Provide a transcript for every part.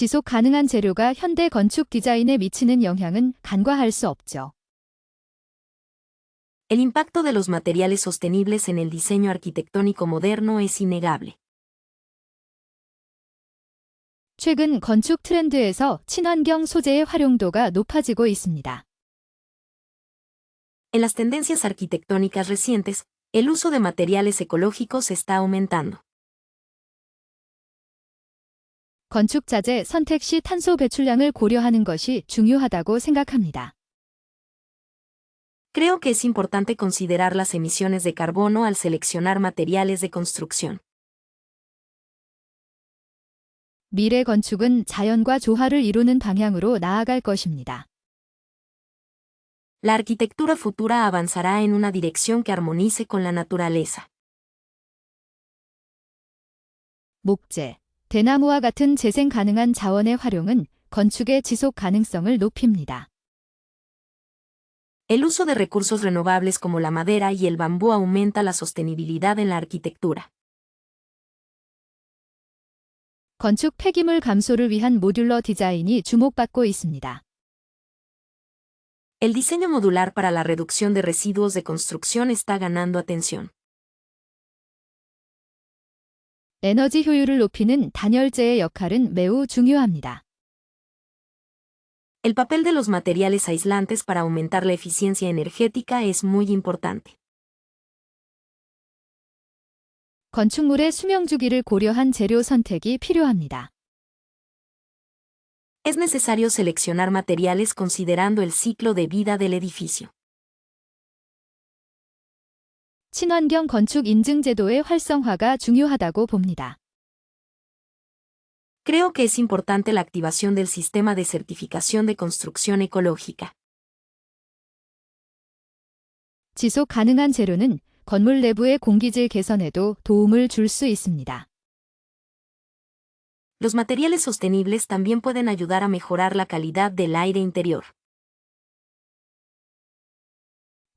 지속 가능한 재료가 현대 건축 디자인에 미치는 영향은 간과할 수 없죠. El impacto de los materiales sostenibles en el diseño arquitectónico moderno es innegable. 최근 건축 트렌드에서 친환경 소재의 활용도가 높아지고 있습니다. En las tendencias arquitectónicas recientes, el uso de materiales ecológicos está aumentando. 건축 자재 선택 시 탄소 배출량을 고려하는 것이 중요하다고 생각합니다. Creo que es importante considerar las emisiones de carbono al seleccionar materiales de construcción. 미래 건축은 자연과 조화를 이루는 방향으로 나아갈 것입니다. La arquitectura futura avanzará en una dirección que armonice con la naturaleza. 목재, 대나무와 같은 재생 가능한 자원의 활용은 건축의 지속 가능성을 높입니다. El uso de recursos renovables como la madera y el bambú aumenta la sostenibilidad en la arquitectura. 건축 폐기물 감소를 위한 모듈러 디자인이 주목받고 있습니다. El diseño modular para la reducción de residuos de construcción está ganando atención. 에너지 효율을 높이는 단열재의 역할은 매우 중요합니다. El papel de los materiales aislantes para aumentar la eficiencia energética es muy importante. 건축물의 수명 주기를 고려한 재료 선택이 필요합니다. Es necesario seleccionar materiales considerando el ciclo de vida del edificio. 친환경 건축 인증 제도의 활성화가 중요하다고 봅니다. Creo que es importante la activación del sistema de certificación de construcción ecológica. 지속 가능한 재료는 건물 내부의 공기질 개선에도 도움을 줄 수 있습니다. Los materiales sostenibles también pueden ayudar a mejorar la calidad del aire interior.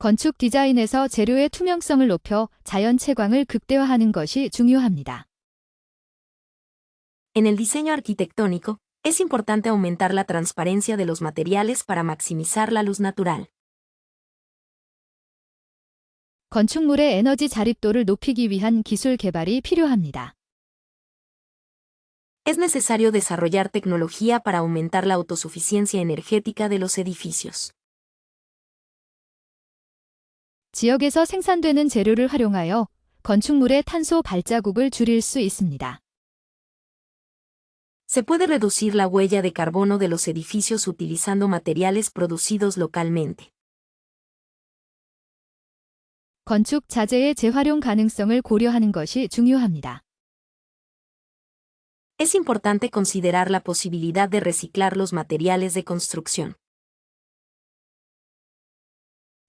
건축 디자인에서 재료의 투명성을 높여 자연 채광을 극대화하는 것이 중요합니다. En el diseño arquitectónico, es importante aumentar la transparencia de los materiales para maximizar la luz natural. 건축물의 에너지 자립도를 높이기 위한 기술 개발이 필요합니다. Es necesario desarrollar tecnología para aumentar la autosuficiencia energética de los edificios. 지역에서 생산되는 재료를 활용하여 건축물의 탄소 발자국을 줄일 수 있습니다. Se puede reducir la huella de carbono de los edificios utilizando materiales producidos localmente. 건축 자재의 재활용 가능성을 고려하는 것이 중요합니다. Es importante considerar la posibilidad de reciclar los materiales de construcción.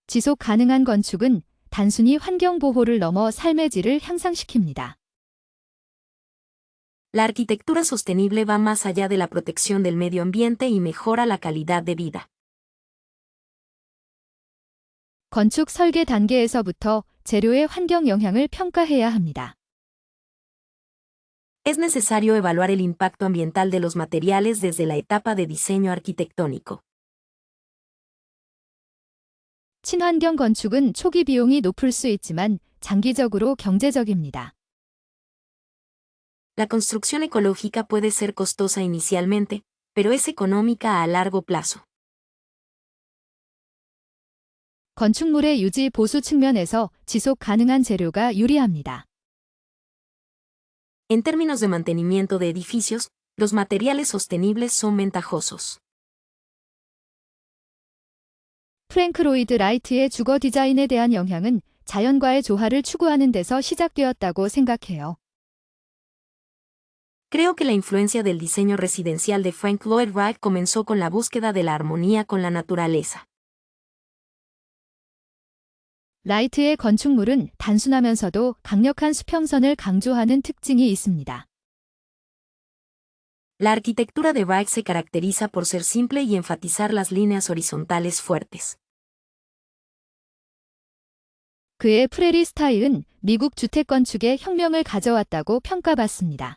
지속 가능한 건축은 단순히 환경 보호를 넘어 삶의 질을 향상시킵니다. La arquitectura sostenible va más allá de la protección del medio ambiente y mejora la calidad de vida. 건축 설계 단계에서부터 재료의 환경 영향을 평가해야 합니다. Es necesario evaluar el impacto ambiental de los materiales desde la etapa de diseño arquitectónico. 친환경 건축은 초기 비용이 높을 수 있지만 장기적으로 경제적입니다. La construcción ecológica puede ser costosa inicialmente, pero es económica a largo plazo. 건축물의 유지 보수 측면에서 지속 가능한 재료가 유리합니다. En términos de mantenimiento de edificios, los materiales sostenibles son ventajosos. 프랭크 로이드 라이트의 주거 디자인에 대한 영향은 자연과의 조화를 추구하는 데서 시작되었다고 생각해요. Creo que la influencia del diseño residencial de Frank Lloyd Wright comenzó con la búsqueda de la armonía con la naturaleza. 라이트의 건축물은 단순하면서도 강력한 수평선을 강조하는 특징이 있습니다. La arquitectura de Wright se caracteriza por ser simple y enfatizar las líneas horizontales fuertes. 그의 프레리 스타일은 미국 주택 건축에 혁명을 가져왔다고 평가받습니다.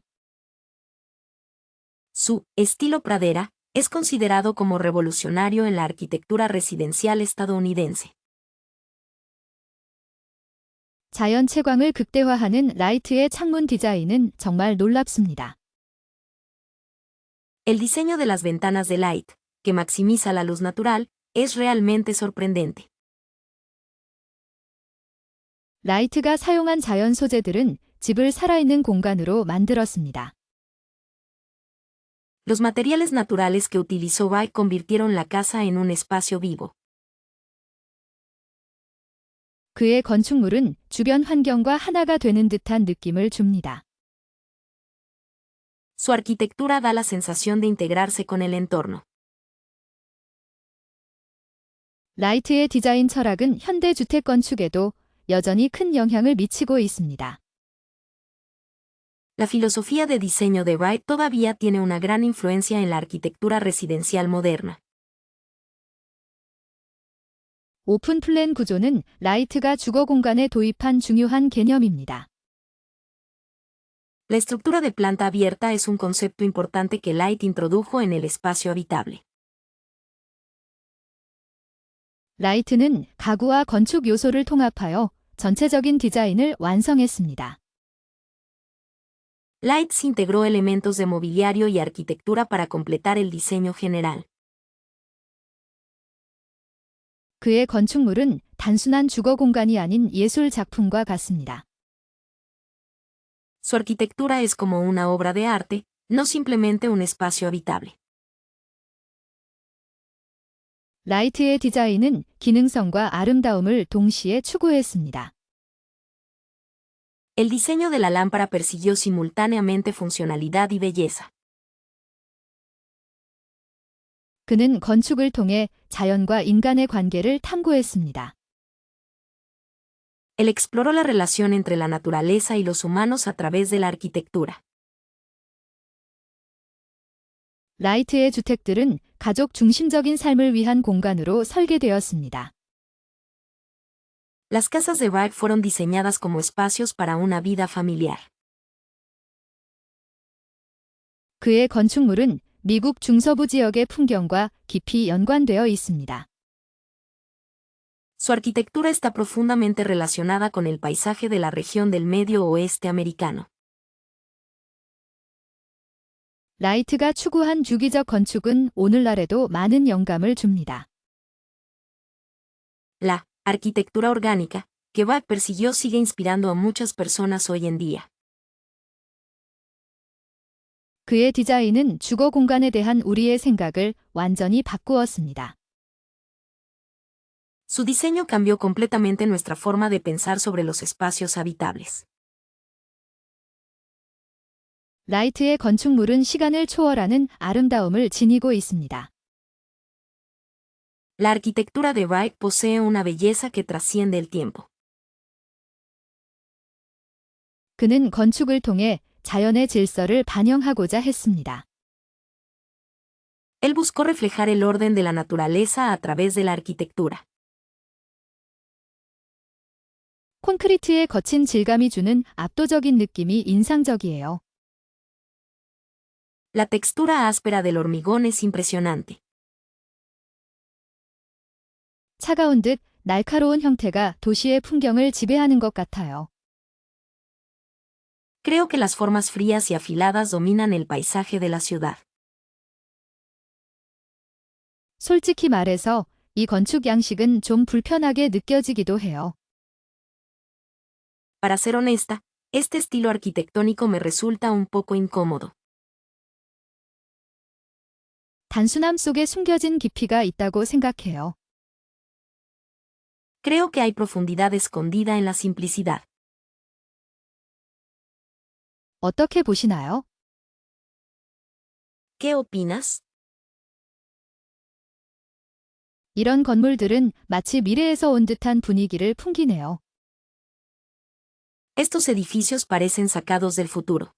Su estilo pradera es considerado como revolucionario en la arquitectura residencial estadounidense. 자연 채광을 극대화하는 라이트의 창문 디자인은 정말 놀랍습니다. El diseño de las ventanas de Light, que maximiza la luz natural, es realmente sorprendente. 라이트가 사용한 자연 소재들은 집을 살아있는 공간으로 만들었습니다. Los materiales naturales que utilizó Wright convirtieron la casa en un espacio vivo. 그의 건축물은 주변 환경과 하나가 되는 듯한 느낌을 줍니다. Su arquitectura da la sensación de integrarse con el entorno. 라이트의 디자인 철학은 현대 주택 건축에도 여전히 큰 영향을 미치고 있습니다. La filosofía de diseño de Wright todavía tiene una gran influencia en la arquitectura residencial moderna. 오픈 플랜 구조는 라이트가 주거 공간에 도입한 중요한 개념입니다. La estructura de planta abierta es un concepto importante que Light introdujo en el espacio habitable. 라이트는 가구와 건축 요소를 통합하여 전체적인 디자인을 완성했습니다. Light integró elementos de mobiliario y arquitectura para completar el diseño general. 그의 건축물은 단순한 주거 공간이 아닌 예술 작품과 같습니다. Su arquitectura es como una obra de arte, no simplemente un espacio habitable. 라이트의 디자인은 기능성과 아름다움을 동시에 추구했습니다. El diseño de la lámpara persiguió simultáneamente funcionalidad y belleza. 그는 건축을 통해 자연과 인간의 관계를 탐구했습니다. Él exploró la relación entre la naturaleza y los humanos a través de la arquitectura. 라이트의 주택들은 가족 중심적인 삶을 위한 공간으로 설계되었습니다. Las casas de Wright fueron diseñadas como espacios para una vida familiar. 그의 건축물은 미국 중서부 지역의 풍경과 깊이 연관되어 있습니다. Su arquitectura está profundamente relacionada con el paisaje de la región del Medio Oeste americano. 라이트가 추구한 주기적 건축은 오늘날에도 많은 영감을 줍니다. La arquitectura orgánica que Wright persiguió sigue inspirando a muchas personas hoy en día. 그의 디자인은 주거 공간에 대한 우리의 생각을 완전히 바꾸었습니다. Su diseño cambió completamente nuestra forma de pensar sobre los espacios habitables. 라이트의 건축물은 시간을 초월하는 아름다움을 지니고 있습니다. La arquitectura de Wright posee una belleza que trasciende el tiempo. 그는 건축을 통해 자연의 질서를 반영하고자 했습니다. Él buscó reflejar el orden de la naturaleza a través de la arquitectura. 콘크리트의 거친 질감이 주는 압도적인 느낌이 인상적이에요. La textura áspera del hormigón es impresionante. 차가운 듯 날카로운 형태가 도시의 풍경을 지배하는 것 같아요. Creo que las formas frías y afiladas dominan el paisaje de la ciudad. 솔직히 말해서 이 건축 양식은 좀 불편하게 느껴지기도 해요. Para ser honesta, este estilo arquitectónico me resulta un poco incómodo. 단순함 속에 숨겨진 깊이가 있다고 생각해요. Creo que hay profundidad escondida en la simplicidad. 어떻게 보시나요? ¿Qué opinas? 이런 건물들은 마치 미래에서 온 듯한 분위기를 풍기네요. Estos edificios parecen sacados del futuro.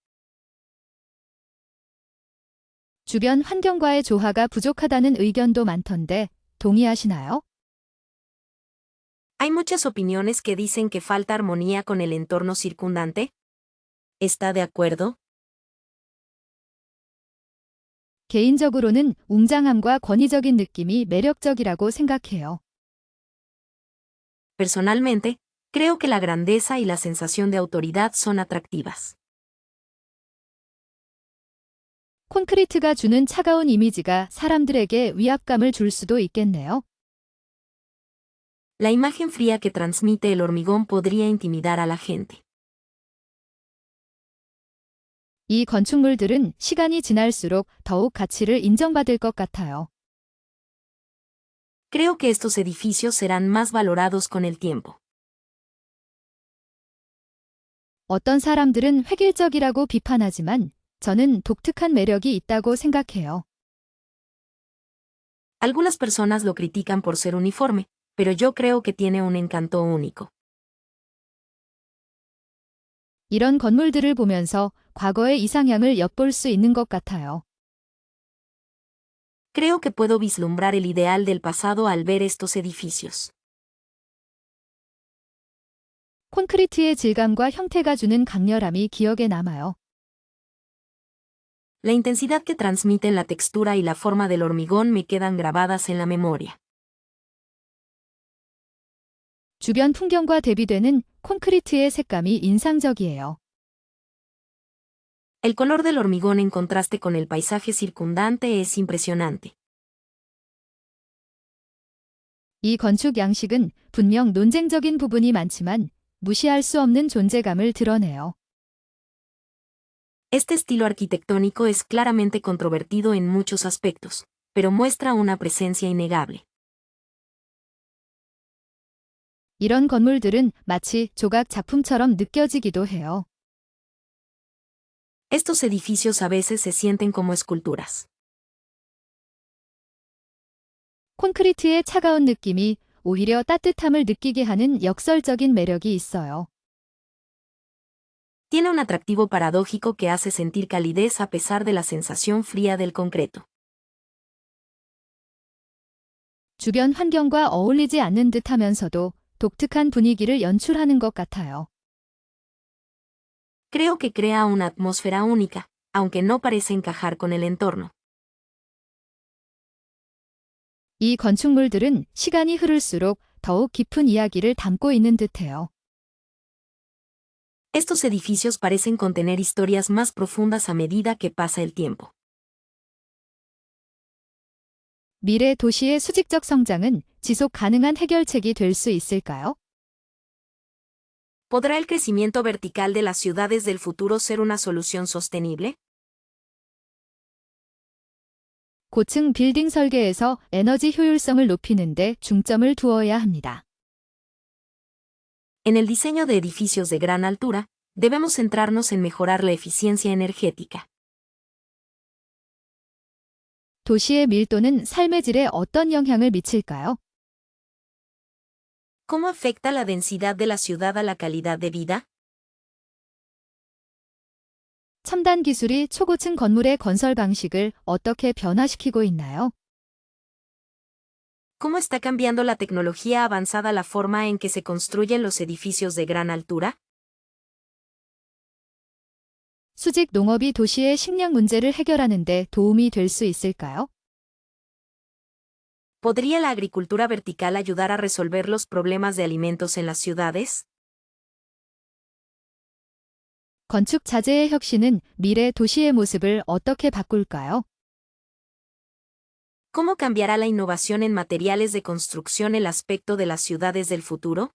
주변 환경과의 조화가 부족하다는 의견도 많던데 동의하시나요? Hay muchas opiniones que dicen que falta armonía con el entorno circundante. ¿Está de acuerdo? 개인적으로는 웅장함과 권위적인 느낌이 매력적이라고 생각해요. Personalmente, creo que la grandeza y la sensación de autoridad son atractivas. 콘크리트가 주는 차가운 이미지가 사람들에게 위압감을 줄 수도 있겠네요. La imagen fría que transmite el hormigón podría intimidar a la gente. 이 건축물들은 시간이 지날수록 더욱 가치를 인정받을 것 같아요. Creo que estos edificios serán más valorados con el tiempo. 어떤 사람들은 획일적이라고 비판하지만 저는 독특한 매력이 있다고 생각해요. Algunas personas lo critican por ser uniforme, pero yo creo que tiene un encanto único. 이런 건물들을 보면서 과거의 이상향을 엿볼 수 있는 것 같아요. Creo que puedo vislumbrar el ideal del pasado al ver estos edificios. 콘크리트의 질감과 형태가 주는 강렬함이 기억에 남아요. La intensidad que transmiten la textura y la forma del hormigón me quedan grabadas en la memoria. 주변 풍경과 대비되는 콘크리트의 색감이 인상적이에요. El color del hormigón en contraste con el paisaje circundante es impresionante. 이 건축 양식은 분명 논쟁적인 부분이 많지만 무시할 수 없는 존재감을 드러내요. Este estilo arquitectónico es claramente controvertido en muchos aspectos, pero muestra una presencia innegable. 이런 건물들은 마치 조각 작품처럼 느껴지기도 해요. Estos edificios a veces se sienten como esculturas. 콘크리트의 차가운 느낌이 오히려 따뜻함을 느끼게 하는 역설적인 매력이 있어요. Tiene un atractivo paradójico que hace sentir calidez a pesar de la sensación fría del concreto. 주변 환경과 어울리지 않는 듯하면서도 독특한 분위기를 연출하는 것 같아요. Creo que crea una atmósfera única, aunque no parece encajar con el entorno. 이 건축물들은 시간이 흐를수록 더욱 깊은 이야기를 담고 있는 듯해요. Estos edificios parecen contener historias más profundas a medida que pasa el tiempo. 미래 도시의 수직적 성장은 지속 가능한 해결책이 될 수 있을까요? ¿Podrá el crecimiento vertical de las ciudades del futuro ser una solución sostenible? 고층 빌딩 설계에서 에너지 효율성을 높이는 데 중점을 두어야 합니다. En el diseño de edificios de gran altura, debemos centrarnos en mejorar la eficiencia energética. 도시의 밀도는 삶의 질에 어떤 영향을 미칠까요? ¿Cómo afecta la densidad de la ciudad a la calidad de vida? 첨단 기술이 초고층 건물의 건설 방식을 어떻게 변화시키고 있나요? ¿Cómo está cambiando la tecnología avanzada la forma en que se construyen los edificios de gran altura? 수직 농업이 도시의 식량 문제를 해결하는 데 도움이 될 수 있을까요? ¿Podría la agricultura vertical ayudar a resolver los problemas de alimentos en las ciudades? 건축 자재의 혁신은 미래 도시의 모습을 어떻게 바꿀까요? ¿Cómo cambiará la innovación en materiales de construcción el aspecto de las ciudades del futuro?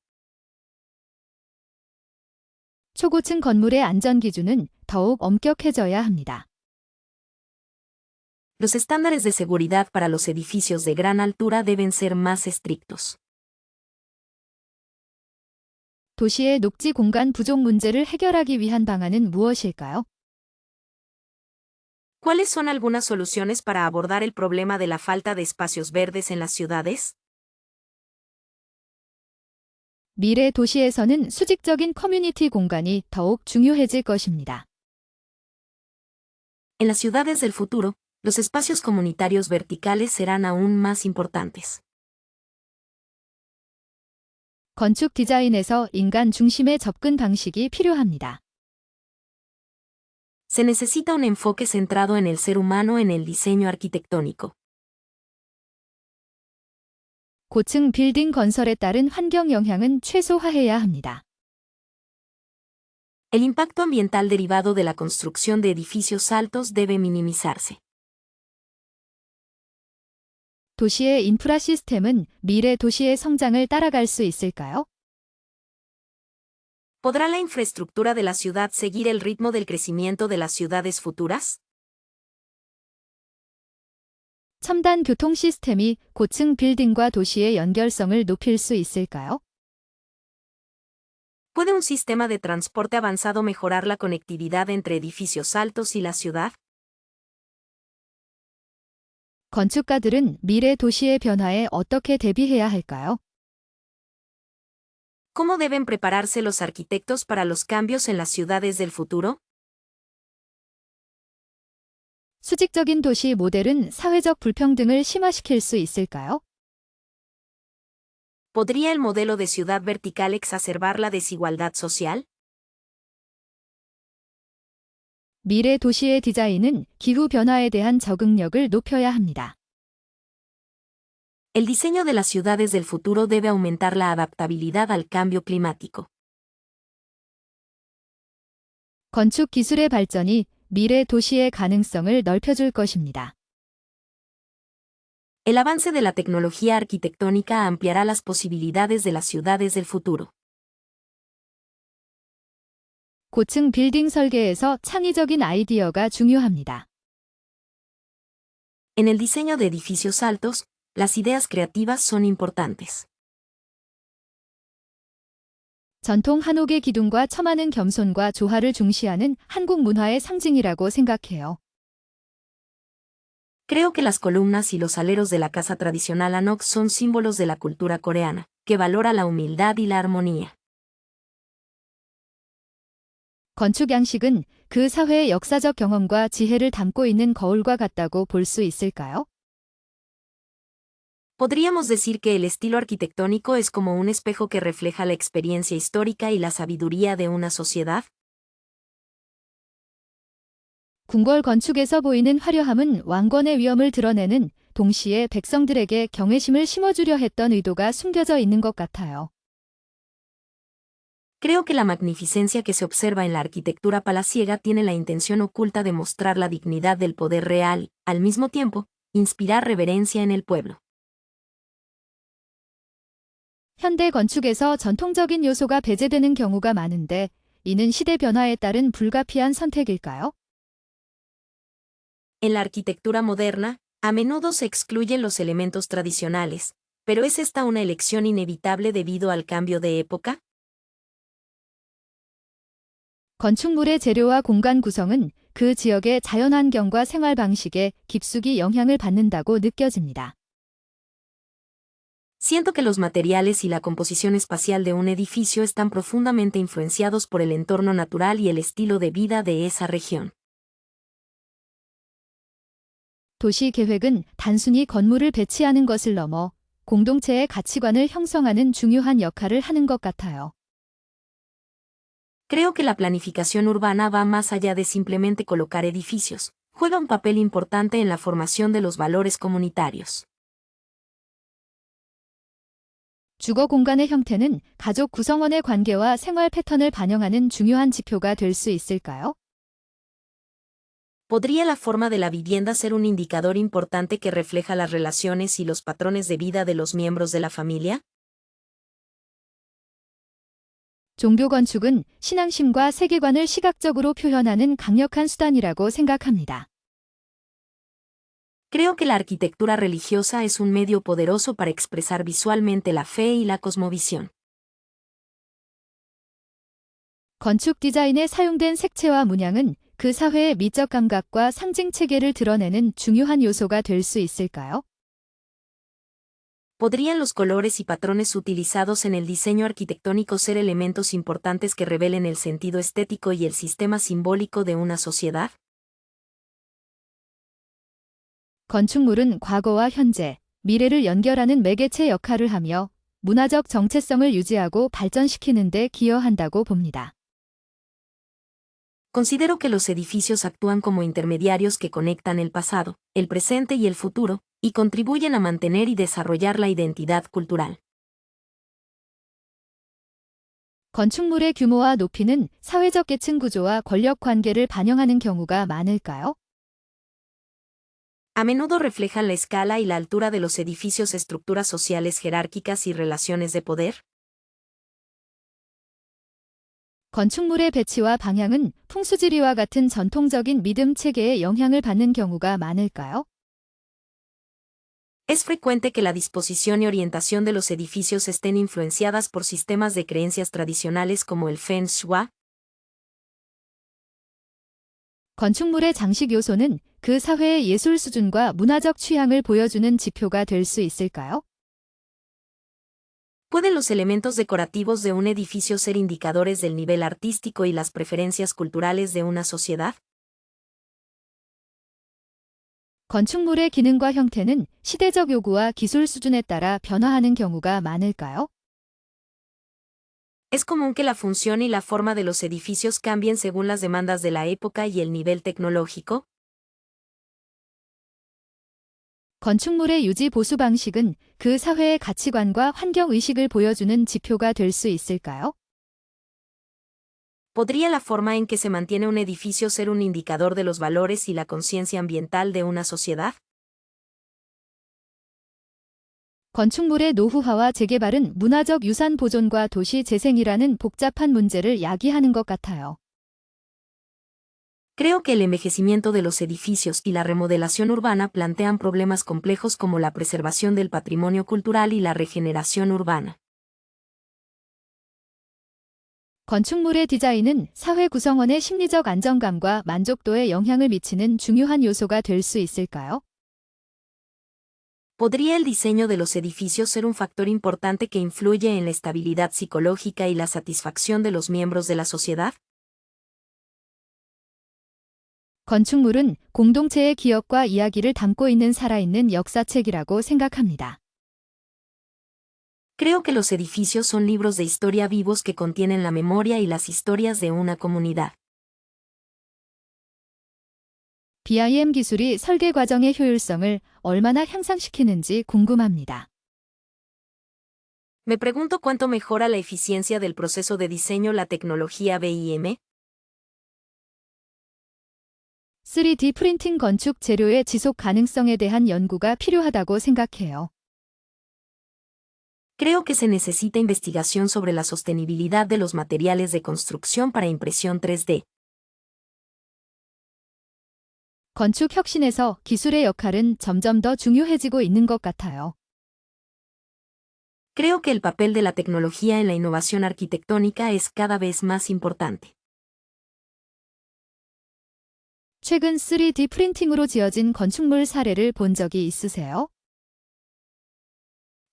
초고층 건물의 안전 기준은 더욱 엄격해져야 합니다. Los estándares de seguridad para los edificios de gran altura deben ser más estrictos. 도시의 녹지 공간 부족 문제를 해결하기 위한 방안은 무엇일까요? ¿Cuáles son algunas soluciones para abordar el problema de la falta de espacios verdes en las ciudades? 미래 도시에서는 수직적인 커뮤니티 공간이 더욱 중요해질 것입니다. En las ciudades del futuro, los espacios comunitarios verticales serán aún más importantes. 건축 디자인에서 인간 중심의 접근 방식이 필요합니다. Se necesita un enfoque centrado en el ser humano en el diseño arquitectónico. 고층 빌딩 건설에 따른 환경 영향은 최소화해야 합니다. El impacto ambiental derivado de la construcción de edificios altos debe minimizarse. 도시의 인프라 시스템은 미래 도시의 성장을 따라갈 수 있을까요? ¿Podrá la infraestructura de la ciudad seguir el ritmo del crecimiento de las ciudades futuras? 첨단 교통 시스템이 고층 빌딩과 도시의 연결성을 높일 수 있을까요? ¿Puede un sistema de transporte avanzado mejorar la conectividad entre edificios altos y la ciudad? 건축가들은 미래 도시의 변화에 어떻게 대비해야 할까요? ¿Cómo deben prepararse los arquitectos para los cambios en las ciudades del futuro? 수직적인 도시 모델은 사회적 불평등을 심화시킬 수 있을까요? ¿Podría el modelo de ciudad vertical exacerbar la desigualdad social? 미래 도시의 디자인은 기후 변화에 대한 적응력을 높여야 합니다. El diseño de las ciudades del futuro debe aumentar la adaptabilidad al cambio climático. 건축 기술의 발전이 미래 도시의 가능성을 넓혀줄 것입니다. El avance de la tecnología arquitectónica ampliará las posibilidades de las ciudades del futuro. 고층 빌딩 설계에서 창의적인 아이디어가 중요합니다. En el diseño de edificios altos, las ideas creativas son importantes. 전통 한옥의 기둥과 처마는 겸손과 조화를 중시하는 한국 문화의 상징이라고 생각해요. Creo que las columnas y los aleros de la casa tradicional Hanok son símbolos de la cultura coreana, que valora la humildad y la armonía. 건축 양식은 그 사회의 역사적 경험과 지혜를 담고 있는 거울과 같다고 볼 수 있을까요? Podríamos decir que el estilo arquitectónico es como un espejo que refleja la experiencia histórica y la sabiduría de una sociedad. 궁궐 건축에서 보이는 화려함은 왕권의 위엄을 드러내는 동시에 백성들에게 경외심을 심어주려 했던 의도가 숨겨져 있는 것 같아요. Creo que la magnificencia que se observa en la arquitectura palaciega tiene la intención oculta de mostrar la dignidad del poder real, al mismo tiempo, inspirar reverencia en el pueblo. 현대 건축에서 전통적인 요소가 배제되는 경우가 많은데 이는 시대 변화에 따른 불가피한 선택일까요? En la arquitectura moderna, a menudo se excluyen los elementos tradicionales, pero ¿es esta una elección inevitable debido al cambio de época? 건축물의 재료와 공간 구성은 그 지역의 자연환경과 생활 방식에 깊숙이 영향을 받는다고 느껴집니다. Siento que los materiales y la composición espacial de un edificio están profundamente influenciados por el entorno natural y el estilo de vida de esa región. 도시 계획은 단순히 건물을 배치하는 것을 넘어 공동체의 가치관을 형성하는 중요한 역할을 하는 것 같아요. Creo que la planificación urbana va más allá de simplemente colocar edificios, juega un papel importante en la formación de los valores comunitarios. 주거 공간의 형태는 가족 구성원의 관계와 생활 패턴을 반영하는 중요한 지표가 될 수 있을까요? ¿Podría la forma de la vivienda ser un indicador importante que refleja las relaciones y los patrones de vida de los miembros de la familia? 종교 건축은 신앙심과 세계관을 시각적으로 표현하는 강력한 수단이라고 생각합니다. Creo que la arquitectura religiosa es un medio poderoso para expresar visualmente la fe y la cosmovisión. 건축 디자인에 사용된 색채와 문양은 그 사회의 미적 감각과 상징 체계를 드러내는 중요한 요소가 될 수 있을까요? ¿Podrían los colores y patrones utilizados en el diseño arquitectónico ser elementos importantes que revelen el sentido estético y el sistema simbólico de una sociedad? 건축물은 과거와 현재, 미래를 연결하는 매개체 역할을 하며 문화적 정체성을 유지하고 발전시키는 데 기여한다고 봅니다. Considero que los edificios actúan como intermediarios que conectan el pasado, el presente y el futuro, y contribuyen a mantener y desarrollar la identidad cultural. 건축물의 규모와 높이는 사회적 계층 구조와 권력 관계를 반영하는 경우가 많을까요? A menudo reflejan la escala y la altura de los edificios, estructuras sociales jerárquicas y relaciones de poder. 건축물의 배치와 방향은 풍수지리와 같은 전통적인 믿음 체계에 영향을 받는 경우가 많을까요? Es frecuente que la disposición y orientación de los edificios estén influenciadas por sistemas de creencias tradicionales como el Feng Shui. 건축물의 장식 요소는 그 사회의 예술 수준과 문화적 취향을 보여주는 지표가 될 수 있을까요? ¿Pueden los elementos decorativos de un edificio ser indicadores del nivel artístico y las preferencias culturales de una sociedad? 건축물의 기능과 형태는 시대적 요구와 기술 수준에 따라 변화하는 경우가 많을까요? Es común que la función y la forma de los edificios cambien según las demandas de la época y el nivel tecnológico. 건축물의 유지 보수 방식은 그 사회의 가치관과 환경 의식을 보여주는 지표가 될 수 있을까요? ¿Podría la forma en que se mantiene un edificio ser un indicador de los valores y la conciencia ambiental de una sociedad? 건축물의 노후화와 재개발은 문화적 유산 보존과 도시 재생이라는 복잡한 문제를 야기하는 것 같아요. Creo que el envejecimiento de los edificios y la remodelación urbana plantean problemas complejos como la preservación del patrimonio cultural y la regeneración urbana. 건축물의 디자인은 사회 구성원의 심리적 안정감과 만족도에 영향을 미치는 중요한 요소가 될 수 있을까요? ¿Podría el diseño de los edificios ser un factor importante que influye en la estabilidad psicológica y la satisfacción de los miembros de la sociedad? 건축물은 공동체의 기억과 이야기를 담고 있는 살아있는 역사책이라고 생각합니다. Creo que los edificios son libros de historia vivos que contienen la memoria y las historias de una comunidad. BIM 기술이 설계 과정의 효율성을 얼마나 향상시키는지 궁금합니다. Me pregunto cuánto mejora la eficiencia del proceso de diseño la tecnología BIM. 3D 프린팅 건축 재료의 지속 가능성에 대한 연구가 필요하다고 생각해요. Creo que se necesita investigación sobre la sostenibilidad de los materiales de construcción para impresión 3D. 건축 혁신에서 기술의 역할은 점점 더 중요해지고 있는 것 같아요. Creo que el papel de la tecnología en la innovación arquitectónica es cada vez más importante. 최근 3D 프린팅으로 지어진 건축물 사례를 본 적이 있으세요?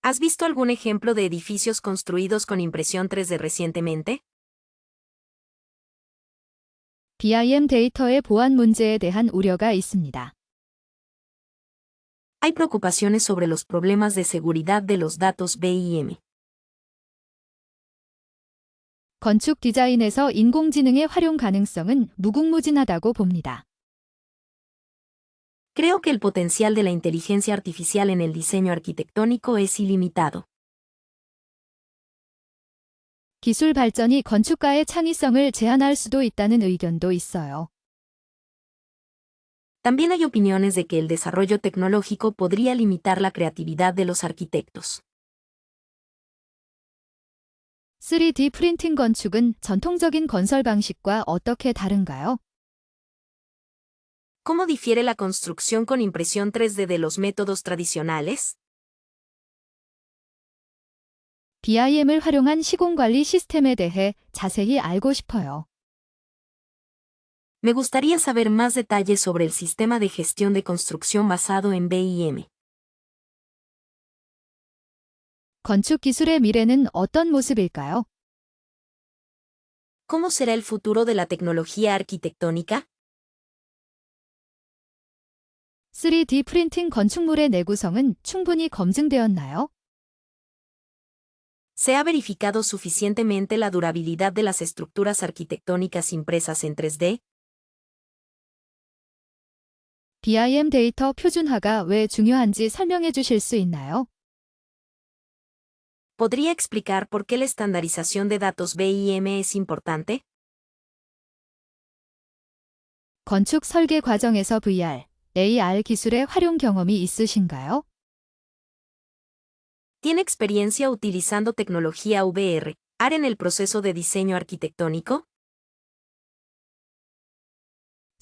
¿Has visto algún ejemplo de edificios construidos con impresión 3D recientemente? BIM 데이터의 보안 문제에 대한 우려가 있습니다. Hay preocupaciones sobre los problemas de seguridad de los datos BIM. 건축 디자인에서 인공지능의 활용 가능성은 무궁무진하다고 봅니다. Creo que el potencial de la inteligencia artificial en el diseño arquitectónico es ilimitado. 기술 발전이 건축가의 창의성을 제한할 수도 있다는 의견도 있어요. También hay opiniones de que el desarrollo tecnológico podría limitar la creatividad de los arquitectos. 3D 프린팅 건축은 전통적인 건설 방식과 어떻게 다른가요? ¿Cómo difiere la construcción con impresión 3D de los métodos tradicionales? BIM을 활용한 시공관리 시스템에 대해 자세히 알고 싶어요. Me gustaría saber más detalles sobre el sistema de gestión de construcción basado en BIM. 건축 기술의 미래는 어떤 모습일까요? ¿Cómo será el futuro de la tecnología arquitectónica? 3D 프린팅 건축물의 내구성은 충분히 검증되었나요? ¿Se ha verificado suficientemente la durabilidad de las estructuras arquitectónicas impresas en 3D? BIM 데이터 표준화가 왜 중요한지 설명해 주실 수 있나요? ¿Podría explicar por qué la estandarización de datos BIM es importante? 건축 설계 과정에서 VR, AR 기술의 활용 경험이 있으신가요? ¿Tiene experiencia utilizando tecnología VR, AR en el proceso de diseño arquitectónico?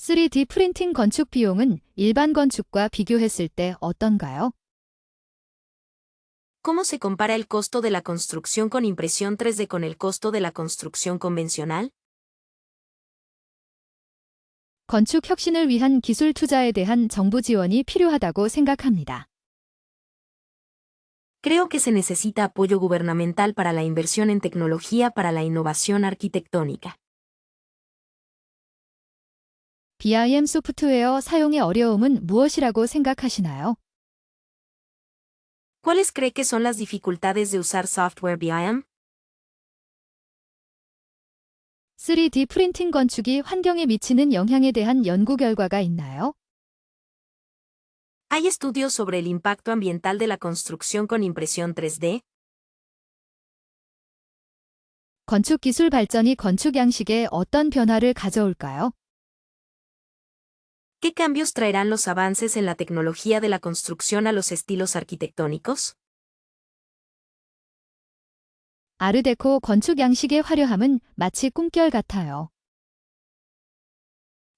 3D 프린팅 건축 비용은 일반 건축과 비교했을 때 어떤가요? ¿Cómo se compara el costo de la construcción con impresión 3D con el costo de la construcción convencional? 건축 혁신을 위한 기술 투자에 대한 정부 지원이 필요하다고 생각합니다. Creo que se necesita apoyo gubernamental para la inversión en tecnología para la innovación arquitectónica. BIM 소프트웨어 사용의 어려움은 무엇이라고 생각하시나요? ¿Cuáles cree que son las dificultades de usar software BIM? 3D 프린팅 건축이 환경에 미치는 영향에 대한 연구 결과가 있나요? ¿Hay estudios sobre el impacto ambiental de la construcción con impresión 3D? 건축 기술 발전이 건축 양식에 어떤 변화를 가져올까요? ¿Qué cambios traerán los avances en la tecnología de la construcción a los estilos arquitectónicos? 아르데코 건축 양식의 화려함은 마치 꿈결 같아요.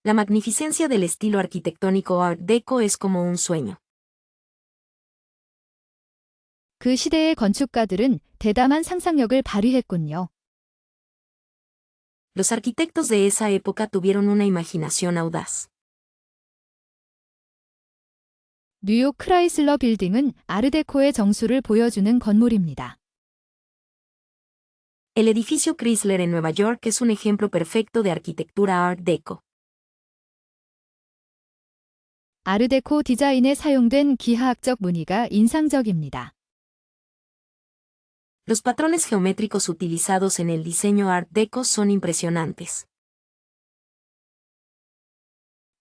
La magnificencia del estilo arquitectónico Art Deco es como un sueño. 그 시대의 건축가들은 대담한 상상력을 발휘했군요. Los arquitectos de esa época tuvieron una imaginación audaz. 뉴욕 크라이슬러 빌딩은 아르데코의 정수를 보여주는 건물입니다. El edificio Chrysler en Nueva York es un ejemplo perfecto de arquitectura Art Deco. 아르데코 디자인에 사용된 기하학적 무늬가 인상적입니다. Los patrones geométricos utilizados en el diseño Art Deco son impresionantes.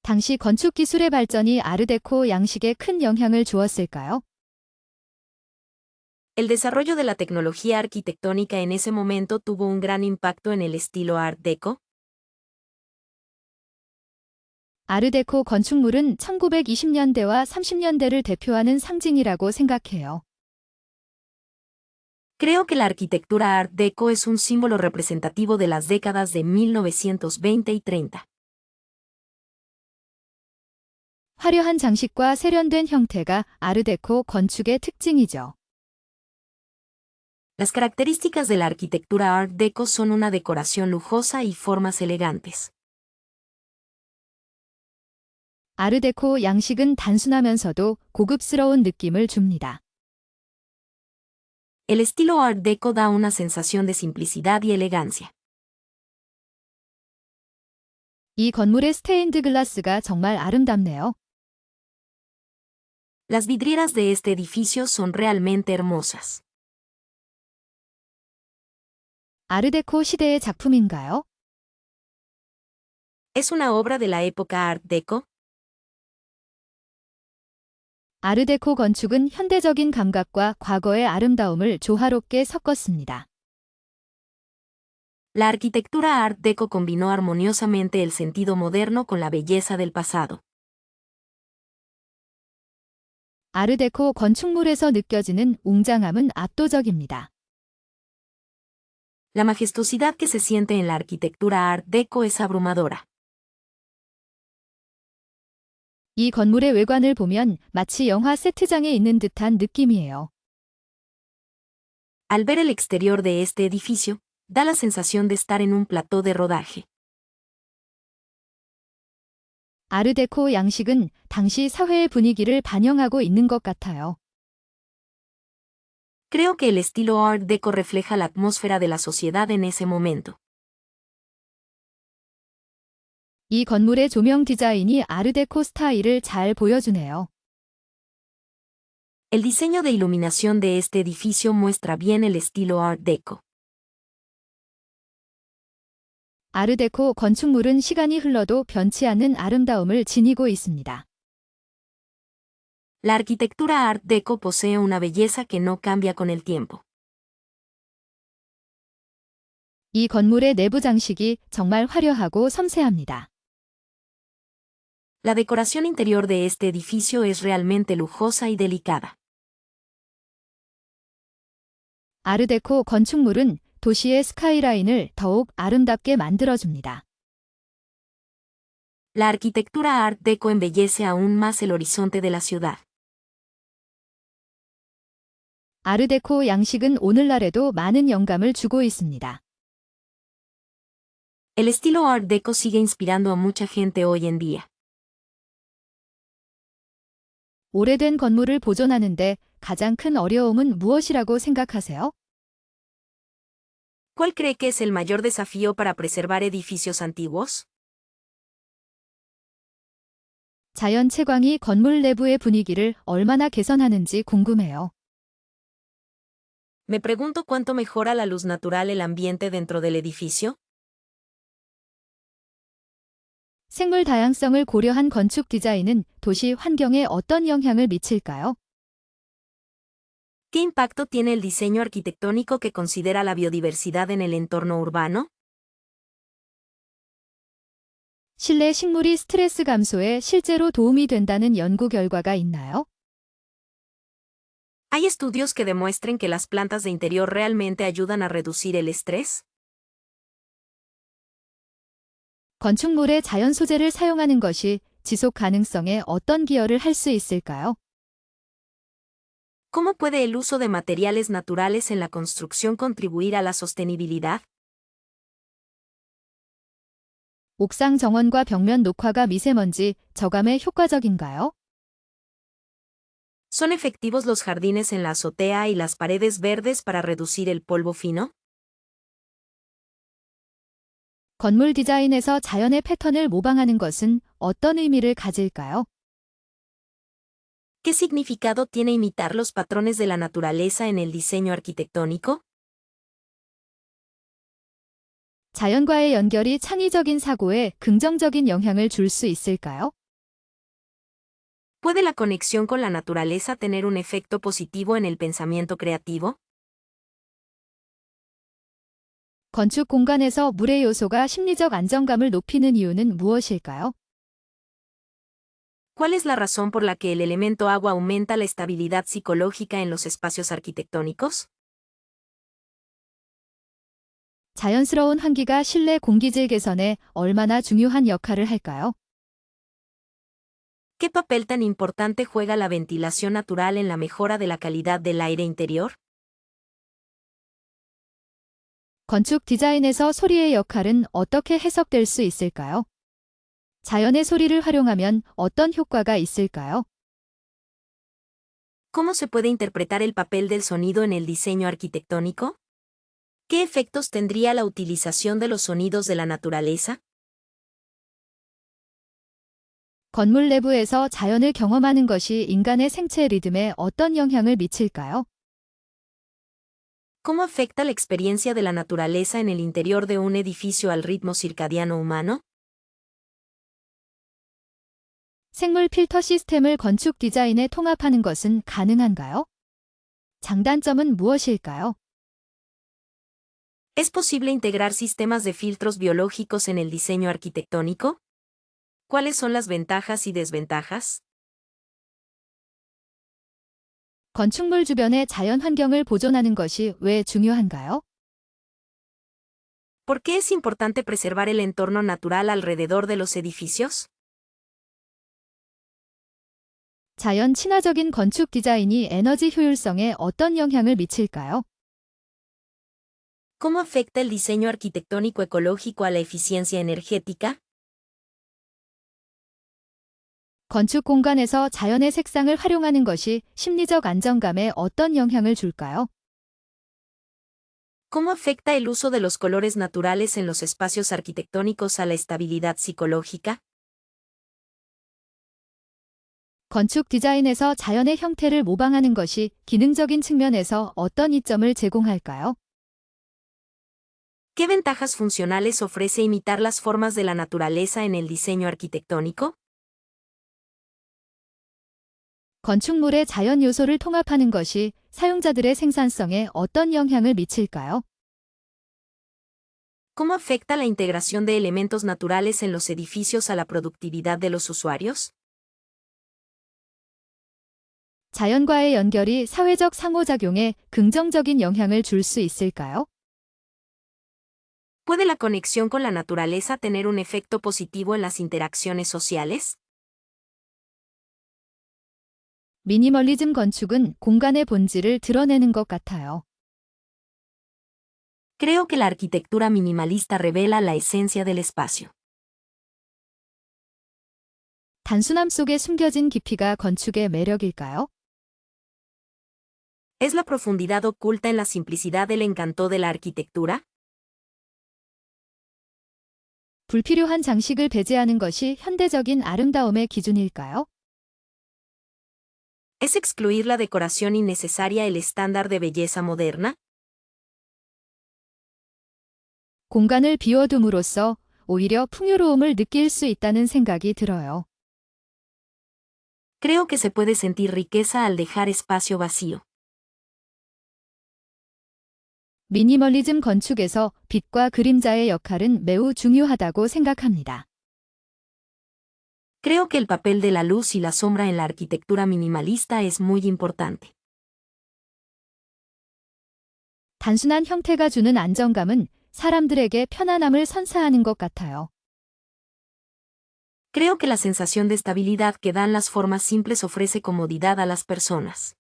당시 건축 기술의 발전이 아르데코 양식에 큰 영향을 주었을까요? El desarrollo de la tecnología arquitectónica en ese momento tuvo un gran impacto en el estilo Art Deco. 아르데코 건축물은 1920년대와 30년대를 대표하는 상징이라고 생각해요. Creo que la arquitectura Art Deco es un símbolo representativo de las décadas de 1920 y 30. 화려한 장식과 세련된 형태가 아르데코 건축의 특징이죠. Las características de la arquitectura Art Deco son una decoración lujosa y formas elegantes. 아르데코 양식은 단순하면서도 고급스러운 느낌을 줍니다. El estilo Art Deco da una sensación de simplicidad y elegancia. 이 건물의 스테인드 글라스가 정말 아름답네요. Las vidrieras de este edificio son realmente hermosas. 아르데코 시대의 작품인가요? ¿Es una obra de la época Art Deco? 아르데코 건축은 현대적인 감각과 과거의 아름다움을 조화롭게 섞었습니다. La arquitectura Art Deco combinó armoniosamente el sentido moderno con la belleza del pasado. 아르데코 건축물에서 느껴지는 웅장함은 압도적입니다. La majestuosidad que se siente en la arquitectura Art Deco es abrumadora. 이 건물의 외관을 보면 마치 영화 세트장에 있는 듯한 느낌이에요. Al ver el exterior de este edificio, da la sensación de estar en un plató de rodaje. 아르데코 양식은 당시 사회의 분위기를 반영하고 있는 것 같아요. Creo que el estilo Art Deco refleja la atmósfera de la sociedad en ese momento. 이 건물의 조명 디자인이 아르데코 스타일을 잘 보여주네요. El diseño de iluminación de este edificio muestra bien el estilo Art Deco. 아르데코 건축물은 시간이 흘러도 변치 않는 아름다움을 지니고 있습니다. La arquitectura Art Deco posee una belleza que no cambia con el tiempo. 이 건물의 내부 장식이 정말 화려하고 섬세합니다. La decoración interior de este edificio es realmente lujosa y delicada. 아르데코 건축물은 도시의 스카이라인을 더욱 아름답게 만들어줍니다. La arquitectura Art Deco embellece aún más el horizonte de la ciudad. 아르데코 양식은 오늘날에도 많은 영감을 주고 있습니다. El estilo Art Deco sigue inspirando a mucha gente hoy en día. 오래된 건물을 보존하는데 가장 큰 어려움은 무엇이라고 생각하세요? ¿Cuál cree que es el mayor desafío para preservar edificios antiguos? 자연 채광이 건물 내부의 분위기를 얼마나 개선하는지 궁금해요. Me pregunto cuánto mejora la luz natural el ambiente dentro del edificio. 생물 다양성을 고려한 건축 디자인은 도시 환경에 어떤 영향을 미칠까요? ¿Qué impacto tiene el diseño arquitectónico que considera la biodiversidad en el entorno urbano? 실내 식물이 스트레스 감소에 실제로 도움이 된다는 연구 결과가 있나요? ¿Hay estudios que demuestren que las plantas de interior realmente ayudan a reducir el estrés? 건축물에 자연 소재를 사용하는 것이 지속 가능성에 어떤 기여를 할 수 있을까요? ¿Cómo puede el uso de materiales naturales en la construcción contribuir a la sostenibilidad? 옥상 정원과 벽면 녹화가 미세먼지 저감에 효과적인가요? ¿Son efectivos los jardines en la azotea y las paredes verdes para reducir el polvo fino? 건물 디자인에서 자연의 패턴을 모방하는 것은 어떤 의미를 가질까요? ¿Qué significado tiene imitar los patrones de la naturaleza en el diseño arquitectónico? 자연과의 연결이 창의적인 사고에 긍정적인 영향을 줄 수 있을까요? ¿Puede la conexión con la naturaleza tener un efecto positivo en el pensamiento creativo? 건축 공간에서 물의 요소가 심리적 안정감을 높이는 이유는 무엇일까요? ¿Cuál es la razón por la que el elemento agua aumenta la estabilidad psicológica en los espacios arquitectónicos? 자연스러운 환기가 실내 공기질 개선에 얼마나 중요한 역할을 할까요? ¿Qué papel tan importante juega la ventilación natural en la mejora de la calidad del aire interior? 건축 디자인에서 소리의 역할은 어떻게 해석될 수 있을까요? 자연의 소리를 활용하면 어떤 효과가 있을까요? ¿Cómo se puede interpretar el papel del sonido en el diseño arquitectónico? ¿Qué efectos tendría la utilización de los sonidos de la naturaleza? 건물 내부에서 자연을 경험하는 것이 인간의 생체 리듬에 어떤 영향을 미칠까요? ¿Cómo afecta la experiencia de la naturaleza en el interior de un edificio al ritmo circadiano humano? 생물 필터 시스템을 건축 디자인에 통합하는 것은 가능한가요? 장단점은 무엇일까요? ¿Es posible integrar sistemas de filtros biológicos en el diseño arquitectónico? ¿Cuáles son las ventajas y desventajas? 건축물 주변의 자연 환경을 보존하는 것이 왜 중요한가요? ¿Por qué es importante preservar el entorno natural alrededor de los edificios? 자연 친화적인 건축 디자인이 에너지 효율성에 어떤 영향을 미칠까요? ¿Cómo afecta el diseño arquitectónico ecológico a la eficiencia energética? 건축 공간에서 자연의 색상을 활용하는 것이 심리적 안정감에 어떤 영향을 줄까요? ¿Cómo afecta el uso de los colores naturales en los espacios arquitectónicos a la estabilidad psicológica? 건축 디자인에서 자연의 형태를 모방하는 것이 기능적인 측면에서 어떤 이점을 제공할까요? ¿Qué ventajas funcionales ofrece imitar las formas de la naturaleza en el diseño arquitectónico? 건축물의 자연 요소를 통합하는 것이 사용자들의 생산성에 어떤 영향을 미칠까요? ¿Cómo afecta la integración de elementos naturales en los edificios a la productividad de los usuarios? 자연과의 연결이 사회적 상호작용에 긍정적인 영향을 줄 수 있을까요? ¿Puede la conexión con la naturaleza tener un efecto positivo en las interacciones sociales? 미니멀리즘 건축은 공간의 본질을 드러내는 것 같아요. Creo que la arquitectura minimalista revela la esencia del espacio. 단순함 속에 숨겨진 깊이가 건축의 매력일까요? ¿Es la profundidad oculta en la simplicidad el encanto de la arquitectura? 불필요한 장식을 배제하는 것이 현대적인 아름다움의 기준일까요? ¿Es excluir la decoración innecesaria el estándar de belleza moderna? 공간을 비워둠으로써 오히려 풍요로움을 느낄 수 있다는 생각이 들어요. Creo que se puede sentir riqueza al dejar espacio vacío. 미니멀리즘 건축에서 빛과 그림자의 역할은 매우 중요하다고 생각합니다. Creo que el papel de la luz y la sombra en la arquitectura minimalista es muy importante. 단순한 형태가 주는 안정감은 사람들에게 편안함을 선사하는 것 같아요. Creo que la sensación de estabilidad que dan las formas simples ofrece comodidad a las personas.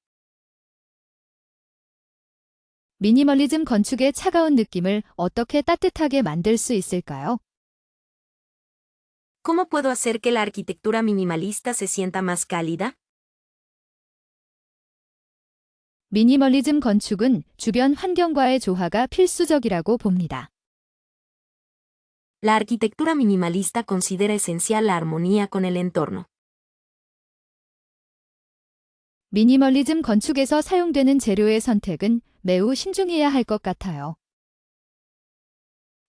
미니멀리즘 건축의 차가운 느낌을 어떻게 따뜻하게 만들 수 있을까요? ¿Cómo puedo hacer que la arquitectura minimalista se sienta más cálida? 미니멀리즘 건축은 주변 환경과의 조화가 필수적이라고 봅니다. La arquitectura minimalista considera esencial la armonía con el entorno. 미니멀리즘 건축에서 사용되는 재료의 선택은 매우 신중해야 할 것 같아요.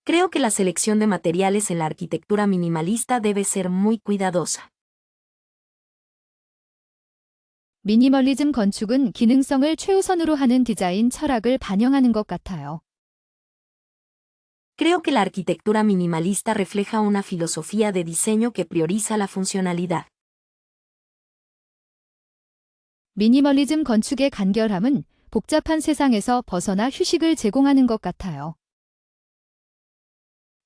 Creo que la selección de materiales en la arquitectura minimalista debe ser muy cuidadosa. 미니멀리즘 건축은 기능성을 최우선으로 하는 디자인 철학을 반영하는 것 같아요. Creo que la arquitectura minimalista refleja una filosofía de diseño que prioriza la funcionalidad. 미니멀리즘 건축의 간결함은 복잡한 세상에서 벗어나 휴식을 제공하는 것 같아요.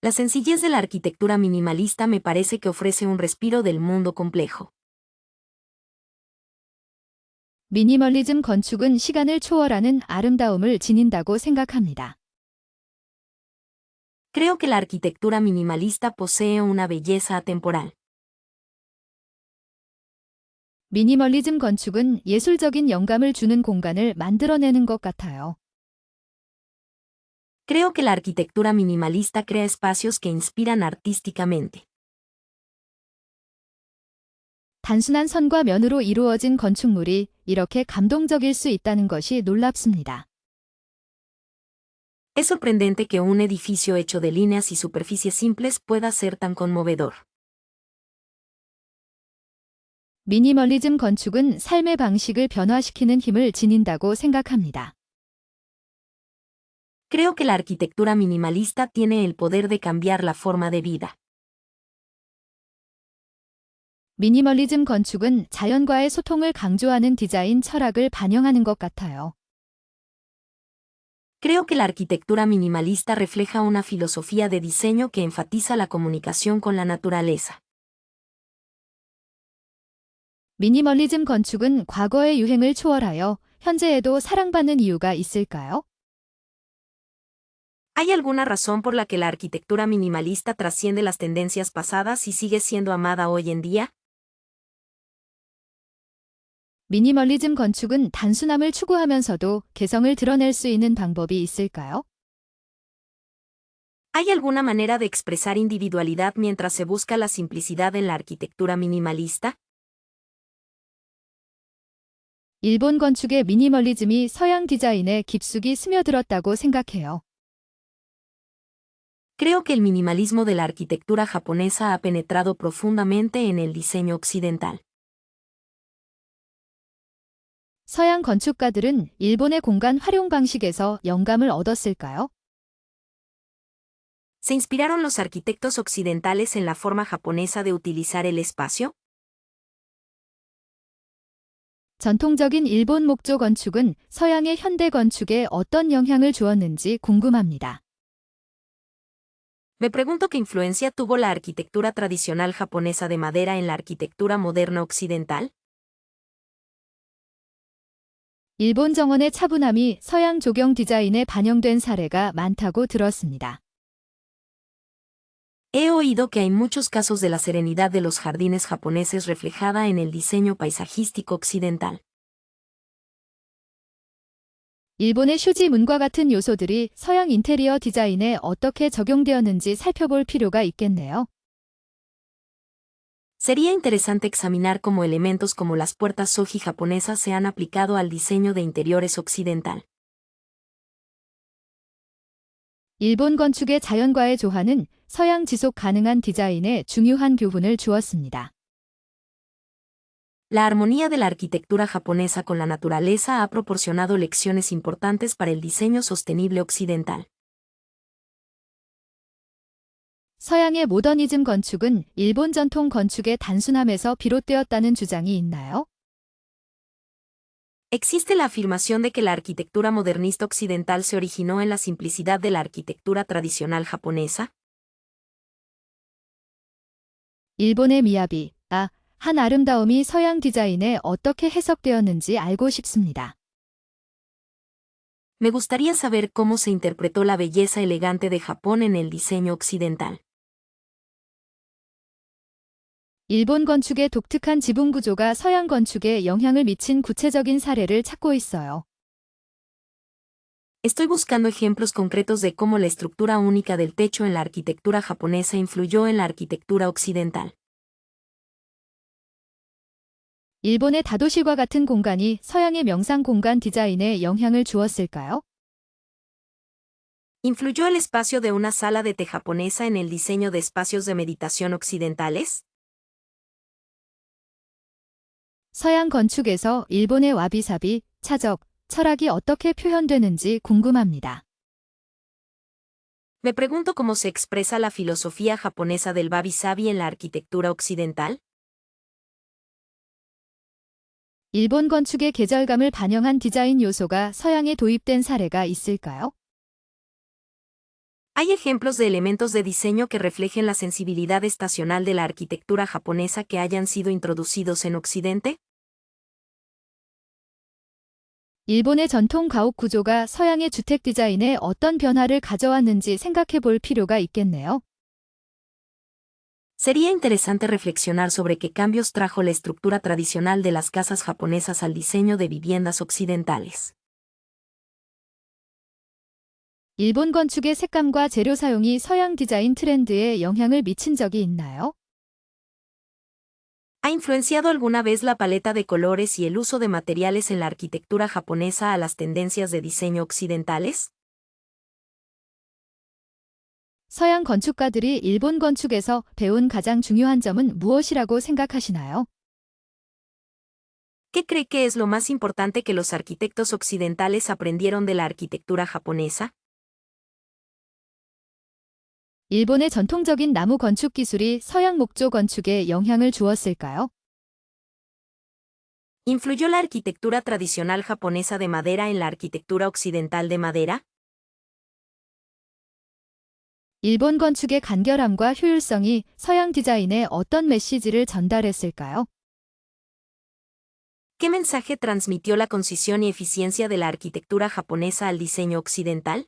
La sencillez de la arquitectura minimalista me parece que ofrece un respiro del mundo complejo. 미니멀리즘 건축은 시간을 초월하는 아름다움을 지닌다고 생각합니다. Creo que la arquitectura minimalista posee una belleza atemporal. 미니멀리즘 건축은 예술적인 영감을 주는 공간을 만들어내는 것 같아요. Creo que la arquitectura minimalista crea espacios que inspiran artísticamente. 단순한 선과 면으로 이루어진 건축물이 이렇게 감동적일 수 있다는 것이 놀랍습니다. Es sorprendente que un edificio hecho de líneas y superficies simples pueda ser tan conmovedor. 미니멀리즘 건축은 삶의 방식을 변화시키는 힘을 지닌다고 생각합니다. Creo que la arquitectura minimalista tiene el poder de cambiar la forma de vida. 미니멀리즘 건축은 자연과의 소통을 강조하는 디자인 철학을 반영하는 것 같아요. Creo que la arquitectura minimalista refleja una filosofía de diseño que enfatiza la comunicación con la naturaleza. 미니멀리즘 건축은 과거의 유행을 초월하여 현재에도 사랑받는 이유가 있을까요? ¿Hay alguna razón por la que la arquitectura minimalista trasciende las tendencias pasadas y sigue siendo amada hoy en día? 미니멀리즘 건축은 단순함을 추구하면서도 개성을 드러낼 수 있는 방법이 있을까요? ¿Hay alguna manera de expresar individualidad mientras se busca la simplicidad en la arquitectura minimalista? 일본 건축의 미니멀리즘이 서양 디자인에 깊숙이 스며들었다고 생각해요. Creo que el minimalismo de la arquitectura japonesa ha penetrado profundamente en el diseño occidental. 서양 건축가들은 일본의 공간 활용 방식에서 영감을 얻었을까요? ¿Se inspiraron los arquitectos occidentales en la forma japonesa de utilizar el espacio? 전통적인 일본 목조 건축은 서양의 현대 건축에 어떤 영향을 주었는지 궁금합니다. Me pregunto qué influencia tuvo la arquitectura tradicional japonesa de madera en la arquitectura moderna occidental. 일본 정원의 차분함이 서양 조경 디자인에 반영된 사례가 많다고 들었습니다. He oído que hay muchos casos de la serenidad de los jardines japoneses reflejada en el diseño paisajístico occidental. 일본의 쇼지 문과 같은 요소들이 서양 인테리어 디자인에 어떻게 적용되었는지 살펴볼 필요가 있겠네요. Sería interesante examinar cómo elementos como las puertas soji japonesas se han aplicado al diseño de interiores occidental. 일본 건축의 자연과의 조화는 서양 지속 가능한 디자인에 중요한 교훈을 주었습니다. La armonía de la arquitectura japonesa con la naturaleza ha proporcionado lecciones importantes para el diseño sostenible occidental. 서양의 모더니즘 건축은 일본 전통 건축의 단순함에서 비롯되었다는 주장이 있나요? ¿Existe la afirmación de que la arquitectura modernista occidental se originó en la simplicidad de la arquitectura tradicional japonesa? 일본의 미야비, 한 아름다움이 서양 디자인에 어떻게 해석되었는지 알고 싶습니다. Me gustaría saber cómo se interpretó la belleza elegante de Japón en el diseño occidental. 일본 건축의 독특한 지붕 구조가 서양 건축에 영향을 미친 구체적인 사례를 찾고 있어요. Estoy buscando ejemplos concretos de cómo la estructura única del techo en la arquitectura japonesa influyó en la arquitectura occidental. 일본의 다도시과 같은 공간이 서양의 명상 공간 디자인에 영향을 주었을까요? ¿Influyó el espacio de una sala de té japonesa en el diseño de espacios de meditación occidentales? 서양 건축에서 일본의 와비사비, 차적, 철학이 어떻게 표현되는지 궁금합니다. Me pregunto cómo se expresa la filosofía japonesa del wabi-sabi en la arquitectura occidental. 일본 건축의 계절감을 반영한 디자인 요소가 서양에 도입된 사례가 있을까요? ¿Hay ejemplos de elementos de diseño que reflejen la sensibilidad estacional de la arquitectura japonesa que hayan sido introducidos en Occidente? 일본의 전통 가옥 구조가 서양의 주택 디자인에 어떤 변화를 가져왔는지 생각해 볼 필요가 있겠네요. Sería interesante reflexionar sobre qué cambios trajo la estructura tradicional de las casas japonesas al diseño de viviendas occidentales. 일본 건축의 색감과 재료 사용이 서양 디자인 트렌드에 영향을 미친 적이 있나요? ¿Ha influenciado alguna vez la paleta de colores y el uso de materiales en la arquitectura japonesa a las tendencias de diseño occidentales? 서양 건축가들이 일본 건축에서 배운 가장 중요한 점은 무엇이라고 생각하시나요? ¿Qué cree que es lo más importante que los arquitectos occidentales aprendieron de la arquitectura japonesa? 일본의 전통적인 나무 건축 기술이 서양 목조 건축에 영향을 주었을까요? ¿Influyó la arquitectura tradicional japonesa de madera en la arquitectura occidental de madera? 일본 건축의 간결함과 효율성이 서양 디자인에 어떤 메시지를 전달했을까요? ¿Qué mensaje transmitió la concisión y eficiencia de la arquitectura japonesa al diseño occidental?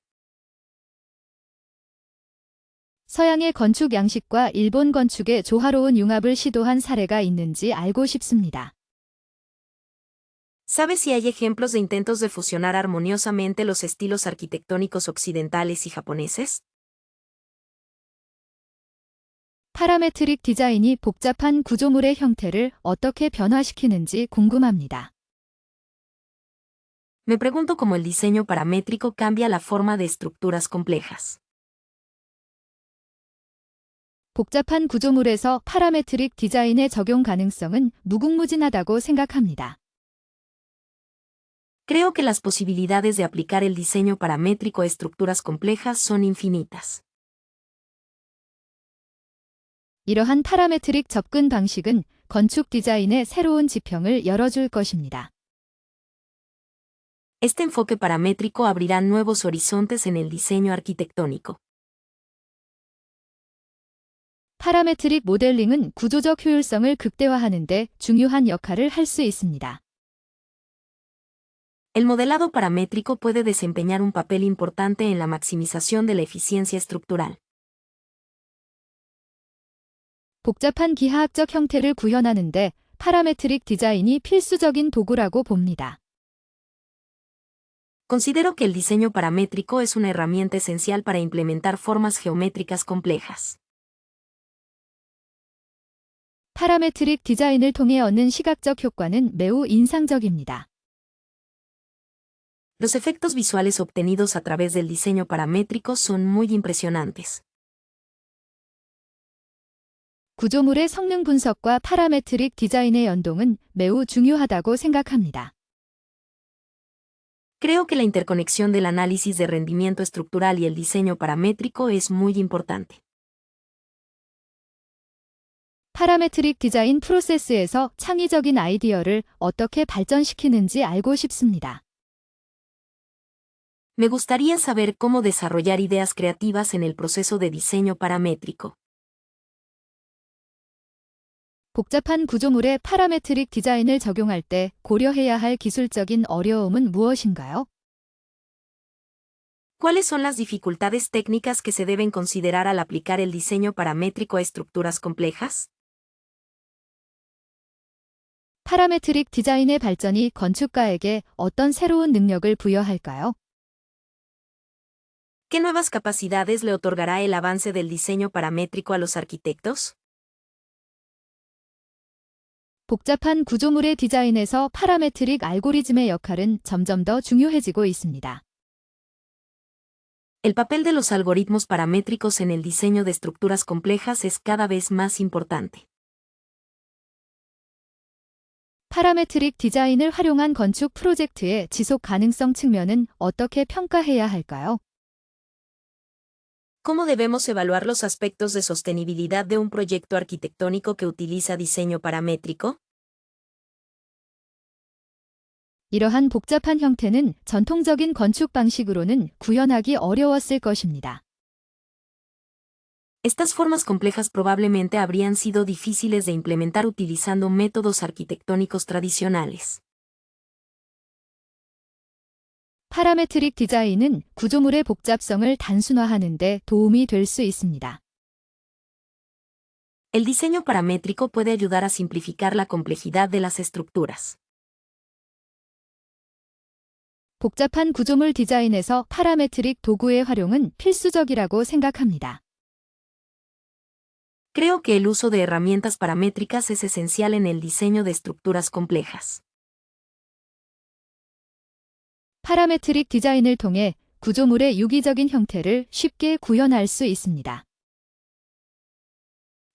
서양의 건축 양식과 일본 건축의 조화로운 융합을 시도한 사례가 있는지 알고 싶습니다. ¿Sabe si hay ejemplos de intentos de fusionar armoniosamente los estilos arquitectónicos occidentales y japoneses? 파라메트릭 디자인이 복잡한 구조물의 형태를 어떻게 변화시키는지 궁금합니다. Me pregunto cómo el diseño paramétrico cambia la forma de estructuras complejas. 복잡한 구조물에서 파라메트릭 디자인의 적용 가능성은 무궁무진하다고 생각합니다. Creo que las posibilidades de aplicar el diseño paramétrico a estructuras complejas son infinitas. 이러한 파라메트릭 접근 방식은 건축 디자인의 새로운 지평을 열어줄 것입니다. Este enfoque paramétrico abrirá nuevos horizontes en el diseño arquitectónico. 파라메트릭 모델링은 구조적 효율성을 극대화하는 데 중요한 역할을 할 수 있습니다. El modelado paramétrico puede desempeñar un papel importante en la maximización de la eficiencia estructural. 복잡한 기하학적 형태를 구현하는데 파라메트릭 디자인이 필수적인 도구라고 봅니다. Considero que el diseño paramétrico es una herramienta esencial para implementar formas geométricas complejas. 파라메트릭 디자인을 통해 얻는 시각적 효과는 매우 인상적입니다. Los efectos visuales obtenidos a través del diseño paramétrico son muy impresionantes. 구조물의 성능 분석과 파라메트릭 디자인의 연동은 매우 중요하다고 생각합니다. Creo que la interconexión del análisis de rendimiento estructural y el diseño paramétrico es muy importante. 파라메트릭 디자인 프로세스에서 창의적인 아이디어를 어떻게 발전시키는지 알고 싶습니다. Me gustaría saber cómo desarrollar ideas creativas en el proceso de diseño paramétrico. 복잡한 구조물에 파라메트릭 디자인을 적용할 때 고려해야 할 기술적인 어려움은 무엇인가요? ¿Cuáles son las dificultades técnicas que se deben considerar al aplicar el diseño paramétrico a estructuras complejas? 파라메트릭 디자인의 발전이 건축가에게 어떤 새로운 능력을 부여할까요? ¿Qué nuevas capacidades le otorgará el avance del diseño paramétrico a los arquitectos? 복잡한 구조물의 디자인에서 파라메트릭 알고리즘의 역할은 점점 더 중요해지고 있습니다. El papel de los algoritmos paramétricos en el diseño de estructuras complejas es cada vez más importante. 파라메트릭 디자인을 활용한 건축 프로젝트의 지속 가능성 측면은 어떻게 평가해야 할까요? ¿Cómo debemos evaluar los aspectos de sostenibilidad de un proyecto arquitectónico que utiliza diseño paramétrico? 이러한 복잡한 형태는 전통적인 건축 방식으로는 구현하기 어려웠을 것입니다. Estas formas complejas probablemente habrían sido difíciles de implementar utilizando métodos arquitectónicos tradicionales. 파라메트릭 디자인은 구조물의 복잡성을 단순화하는 데 도움이 될 수 있습니다. El diseño paramétrico puede ayudar a simplificar la complejidad de las estructuras. 복잡한 구조물 디자인에서 파라메트릭 도구의 활용은 필수적이라고 생각합니다. Creo que el uso de herramientas paramétricas es esencial en el diseño de estructuras complejas. 파라메트릭 디자인을 통해 구조물의 유기적인 형태를 쉽게 구현할 수 있습니다.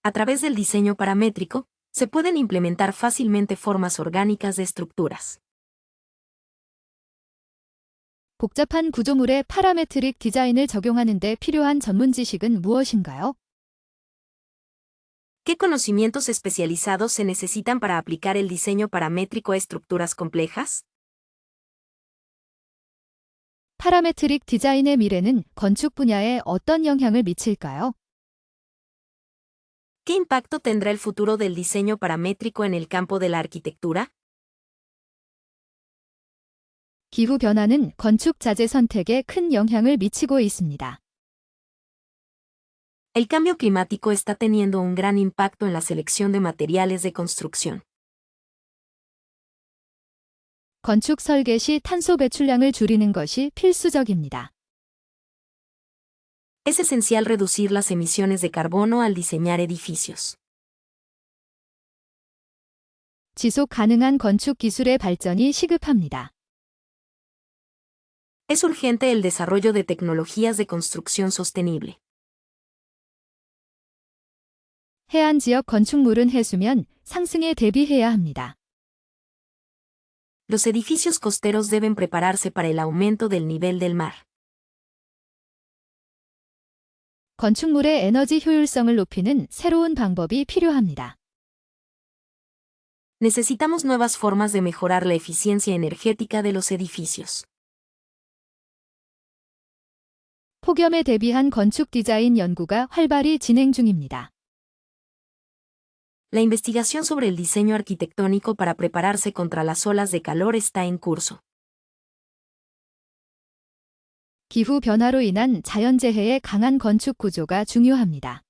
A través del diseño paramétrico, se pueden implementar fácilmente formas orgánicas de estructuras. 복잡한 구조물에 파라메트릭 디자인을 적용하는 데 필요한 전문 지식은 무엇인가요? ¿Qué conocimientos especializados se necesitan para aplicar el diseño paramétrico a estructuras complejas? 파라메트릭 디자인의 미래는 건축 분야에 어떤 영향을 미칠까요? ¿Qué impacto tendrá el futuro del diseño paramétrico en el campo de la arquitectura? 기후 변화는 건축 자재 선택에 큰 영향을 미치고 있습니다. El cambio climático está teniendo un gran impacto en la selección de materiales de construcción. 건축 설계 시 탄소 배출량을 줄이는 것이 필수적입니다. Es esencial reducir las emisiones de carbono al diseñar edificios. 지속 가능한 건축 기술의 발전이 시급합니다. Es urgente el desarrollo de tecnologías de construcción sostenible. 해안 지역 건축물은 해수면 상승에 대비해야 합니다. Los edificios costeros deben prepararse para el aumento del nivel del mar. 건축물의 에너지 효율성을 높이는 새로운 방법이 필요합니다. Necesitamos nuevas formas de mejorar la eficiencia energética de los edificios. 폭염에 대비한 건축 디자인 연구가 활발히 진행 중입니다. La investigación sobre el diseño arquitectónico para prepararse contra las olas de calor está en curso. 기후 변화로 인한 자연재해의 강한 건축 구조가 중요합니다.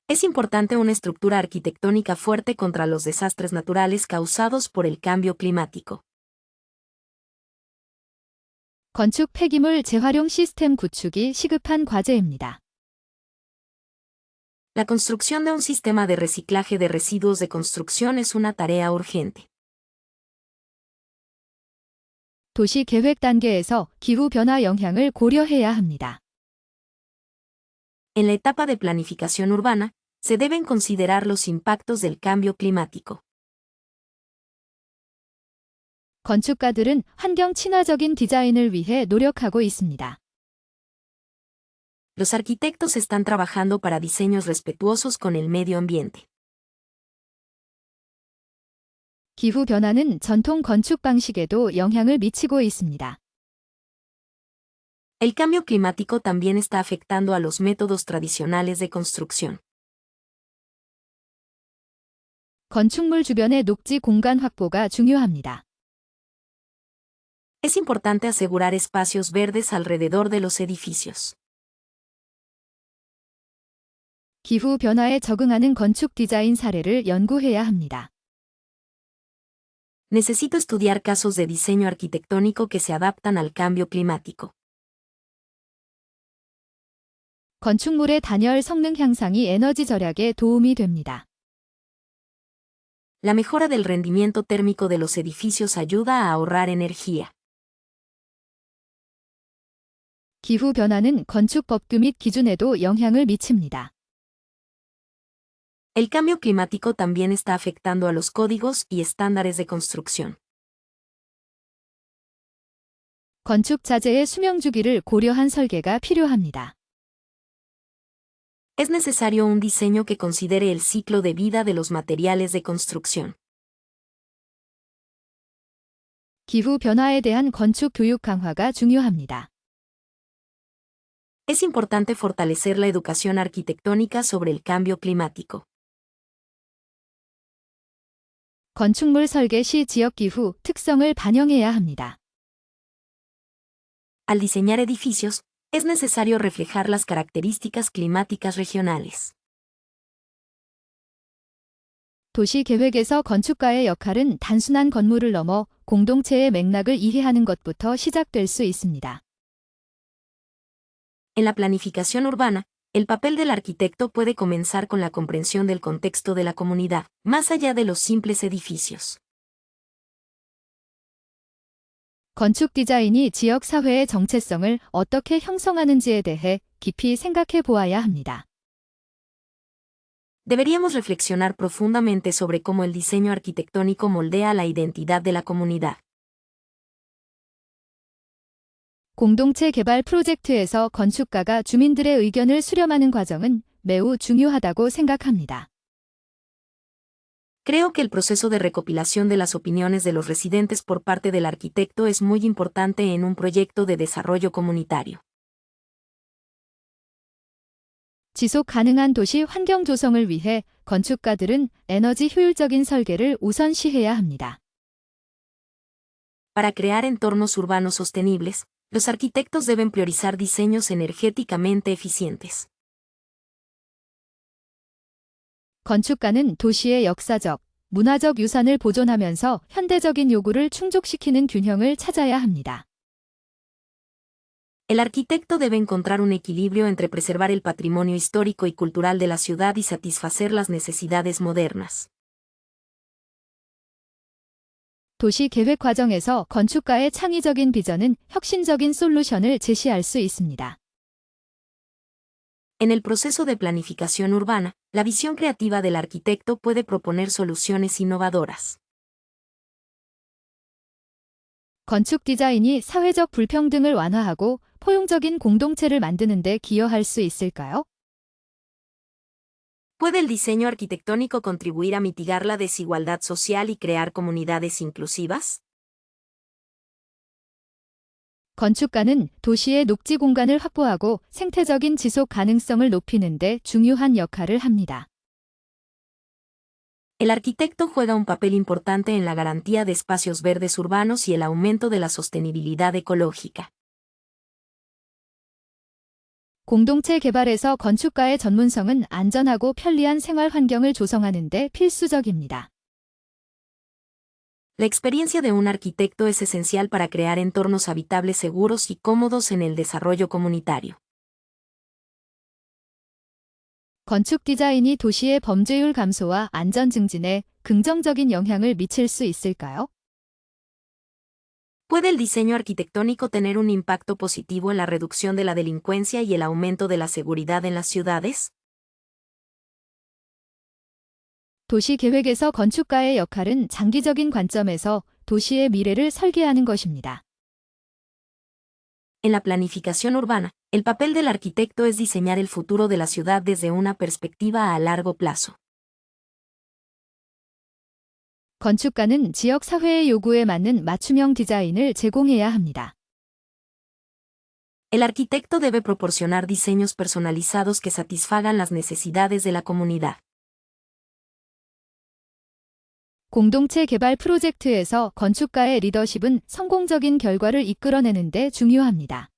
Es importante una estructura arquitectónica fuerte contra los desastres naturales causados por el cambio climático. 건축 폐기물 재활용 시스템 구축이 시급한 과제입니다. La construcción de un sistema de reciclaje de residuos de construcción es una tarea urgente. 도시 계획 단계에서 기후 변화 영향을 고려해야 합니다. En la etapa de planificación urbana, se deben considerar los impactos del cambio climático. 건축가들은 환경 친화적인 디자인을 위해 노력하고 있습니다. Los arquitectos están trabajando para diseños respetuosos con el medio ambiente. 기후 변화는 전통 건축 방식에도 영향을 미치고 있습니다. El cambio climático también está afectando a los métodos tradicionales de construcción. 건축물 주변의 녹지 공간 확보가 중요합니다. Es importante asegurar espacios verdes alrededor de los edificios. 기후 변화에 적응하는 건축 디자인 사례를 연구해야 합니다. Necesito estudiar casos de diseño arquitectónico que se adaptan al cambio climático. 건축물의 단열 성능 향상이 에너지 절약에 도움이 됩니다. La mejora del rendimiento térmico de los edificios ayuda a ahorrar energía. 기후 변화는 건축 법규 및 기준에도 영향을 미칩니다. El cambio climático también está afectando a los códigos y estándares de construcción. 건축 자재의 수명 주기를 고려한 설계가 필요합니다. Es necesario un diseño que considere el ciclo de vida de los materiales de construcción. 기후 변화에 대한 건축 교육 강화가 중요합니다. Es importante fortalecer la educación arquitectónica sobre el cambio climático. 건축물 설계 시 지역 기후 특성을 반영해야 합니다. Al diseñar edificios, es necesario reflejar las características climáticas regionales. 도시 계획에서 건축가의 역할은 단순한 건물을 넘어 공동체의 맥락을 이해하는 것부터 시작될 수 있습니다. En la planificación urbana, el papel del arquitecto puede comenzar con la comprensión del contexto de la comunidad, más allá de los simples edificios. 건축 디자인이 지역 사회의 정체성을 어떻게 형성하는지에 대해 깊이 생각해 보아야 합니다. Deberíamos reflexionar profundamente sobre cómo el diseño arquitectónico moldea la identidad de la comunidad. 공동체 개발 프로젝트에서 건축가가 주민들의 의견을 수렴하는 과정은 매우 중요하다고 생각합니다. Creo que el proceso de recopilación de las opiniones de los residentes por parte del arquitecto es muy importante en un proyecto de desarrollo comunitario. 지속 가능한 도시 환경 조성을 위해 건축가들은 에너지 효율적인 설계를 우선시해야 합니다. Para crear entornos urbanos sostenibles, los arquitectos deben priorizar diseños energéticamente eficientes. 건축가는 도시의 역사적, 문화적 유산을 보존하면서 현대적인 요구를 충족시키는 균형을 찾아야 합니다. El arquitecto debe encontrar un equilibrio entre preservar el patrimonio histórico y cultural de la ciudad y satisfacer las necesidades modernas. 도시 계획 과정에서 건축가의 창의적인 비전은 혁신적인 솔루션을 제시할 수 있습니다. En el proceso de planificación urbana, la visión creativa del arquitecto puede proponer soluciones innovadoras. 건축 디자인이 사회적 불평등을 완화하고 포용적인 공동체를 만드는 데 기여할 수 있을까요? ¿Puede el diseño arquitectónico contribuir a mitigar la desigualdad social y crear comunidades inclusivas? 건축가는 도시의 녹지 공간을 확보하고 생태적인 지속 가능성을 높이는 데 중요한 역할을 합니다. El arquitecto juega un papel importante en la garantía de espacios verdes urbanos y el aumento de la sostenibilidad ecológica. 공동체 개발에서 건축가의 전문성은 안전하고 편리한 생활 환경을 조성하는 데 필수적입니다. La experiencia de un arquitecto es esencial para crear entornos habitables seguros y cómodos en el desarrollo comunitario. 건축 디자인이 도시의 범죄율 감소와 안전 증진에 긍정적인 영향을 미칠 수 있을까요? ¿Puede el diseño arquitectónico tener un impacto positivo en la reducción de la delincuencia y el aumento de la seguridad en las ciudades? 도시 계획에서 건축가의 역할은 장기적인 관점에서 도시의 미래를 설계하는 것입니다. En la planificación urbana, el papel del arquitecto es diseñar el futuro de la ciudad desde una perspectiva a largo plazo. 건축가는 지역 사회의 요구에 맞는 맞춤형 디자인을 제공해야 합니다. El arquitecto debe proporcionar diseños personalizados que satisfagan las necesidades de la comunidad. 공동체 개발 프로젝트에서 건축가의 리더십은 성공적인 결과를 이끌어내는 데 중요합니다.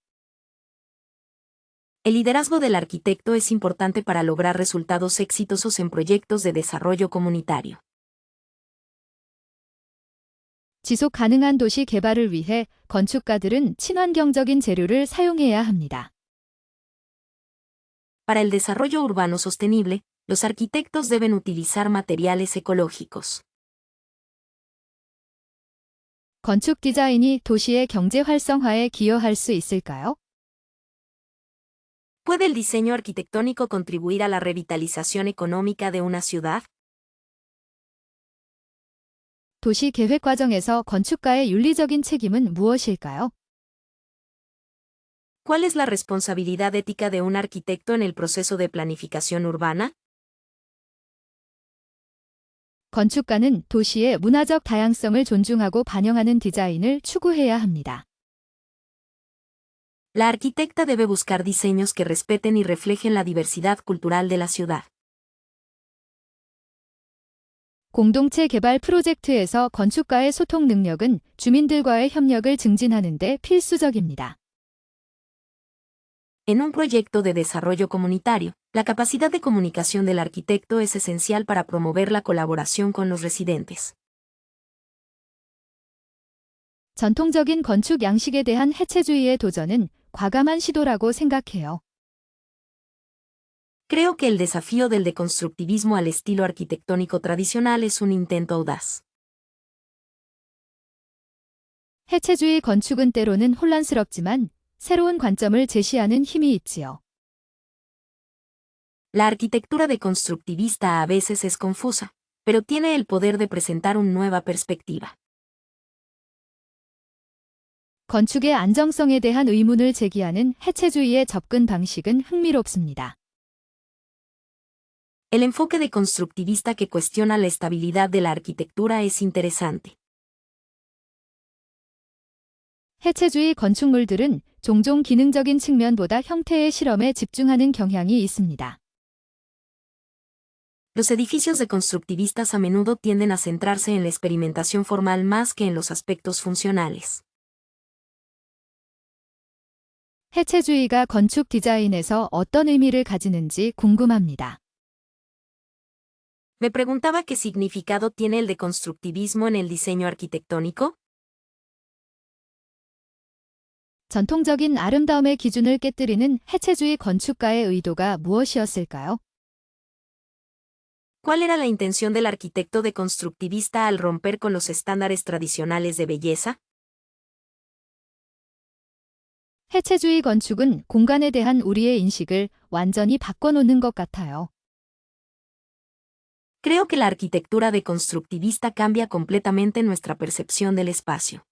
El liderazgo del arquitecto es importante para lograr resultados exitosos en proyectos de desarrollo comunitario. 지속 가능한 도시 개발을 위해 건축가들은 친환경적인 재료를 사용해야 합니다. Para el desarrollo urbano sostenible, los arquitectos deben utilizar materiales ecológicos. 건축 디자인이 도시의 경제 활성화에 기여할 수 있을까요? ¿Puede el diseño arquitectónico contribuir a la revitalización económica de una ciudad? 도시 계획 과정에서 건축가의 윤리적인 책임은 무엇일까요? ¿Cuál es la responsabilidad ética de un arquitecto en el proceso de planificación urbana? 건축가는 도시의 문화적 다양성을 존중하고 반영하는 디자인을 추구해야 합니다. La arquitecta debe buscar diseños que respeten y reflejen la diversidad cultural de la ciudad. 공동체 개발 프로젝트에서 건축가의 소통 능력은 주민들과의 협력을 증진하는 데 필수적입니다. En un proyecto de desarrollo comunitario, la capacidad de comunicación del arquitecto es esencial para promover la colaboración con los residentes. 전통적인 건축 양식에 대한 해체주의의 도전은 과감한 시도라고 생각해요. Creo que el desafío del deconstructivismo al estilo arquitectónico tradicional es un intento audaz. 해체주의 건축은 때로는 혼란스럽지만 새로운 관점을 제시하는 힘이 있지요. La arquitectura deconstructivista a veces es confusa, pero tiene el poder de presentar una nueva perspectiva. 건축의 안정성에 대한 의문을 제기하는 해체주의의 접근 방식은 흥미롭습니다. El enfoque deconstructivista que cuestiona la estabilidad de la arquitectura es interesante. 해체주의 건축물들은 종종 기능적인 측면보다 형태의 실험에 집중하는 경향이 있습니다. Los edificios deconstructivistas a menudo tienden a centrarse en la experimentación formal más que en los aspectos funcionales. 해체주의가 건축 디자인에서 어떤 의미를 가지는지 궁금합니다. Me preguntaba qué significado tiene el deconstructivismo en el diseño arquitectónico. 전통적인 아름다움의 기준을 깨뜨리는 해체주의 건축가의 의도가 무엇이었을까요? ¿Cuál era la intención del arquitecto deconstructivista al romper con los estándares tradicionales de belleza? 해체주의 건축은 공간에 대한 우리의 인식을 완전히 바꿔놓는 것 같아요. Creo que la arquitectura deconstructivista cambia completamente nuestra percepción del espacio.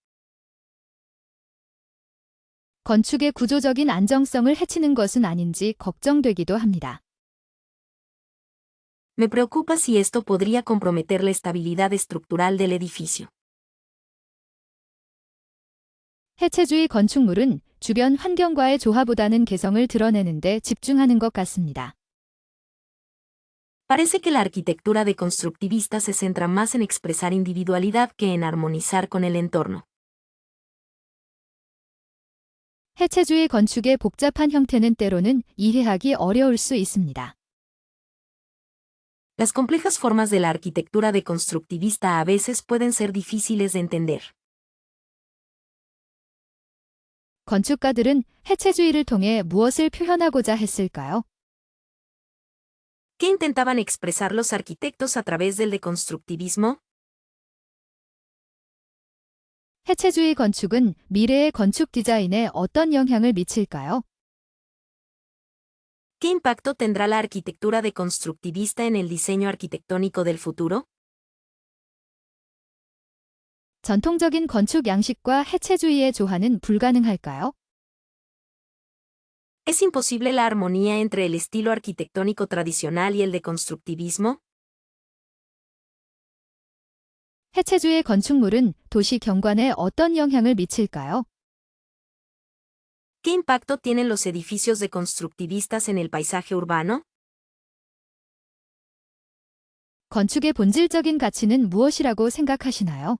건축의 구조적인 안정성을 해치는 것은 아닌지 걱정되기도 합니다. Me preocupa si esto podría comprometer la estabilidad estructural del edificio. 해체주의 건축물은 주변 환경과의 조화보다는 개성을 드러내는 데 집중하는 것 같습니다. Parece que la arquitectura deconstructivista se centra más en expresar individualidad que en armonizar con el entorno. 해체주의 건축의 복잡한 형태는 때로는 이해하기 어려울 수 있습니다. Las complejas formas de la arquitectura deconstructivista a veces pueden ser difíciles de entender. 건축가들은 해체주의를 통해 무엇을 표현하고자 했을까요? ¿Qué intentaban expresar los arquitectos a través del deconstructivismo? 해체주의 건축은 미래의 건축 디자인에 어떤 영향을 미칠까요? ¿Qué impacto tendrá la arquitectura deconstructivista en el diseño arquitectónico del futuro? 전통적인 건축 양식과 해체주의의 조화는 불가능할까요? ¿Es imposible la armonía entre el estilo arquitectónico tradicional y el deconstructivismo? 해체주의 건축물은 도시 경관에 어떤 영향을 미칠까요? ¿Qué impacto tienen los edificios deconstructivistas en el paisaje urbano? 건축의 본질적인 가치는 무엇이라고 생각하시나요?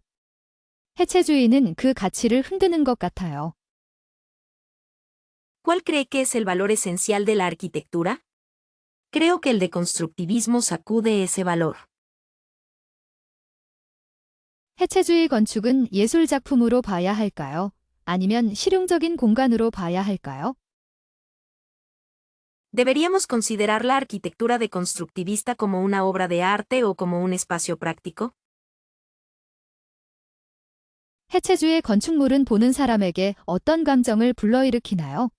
해체주의는 그 가치를 흔드는 것 같아요. ¿Cuál cree que es el valor esencial de la arquitectura? Creo que el deconstructivismo sacude ese valor. 해체주의 건축은 예술 작품으로 봐야 할까요? 아니면 실용적인 공간으로 봐야 할까요? ¿Deberíamos considerar la arquitectura deconstructivista como una obra de arte o como un espacio práctico? 해체주의 건축물은 보는 사람에게 어떤 감정을 불러일으키나요?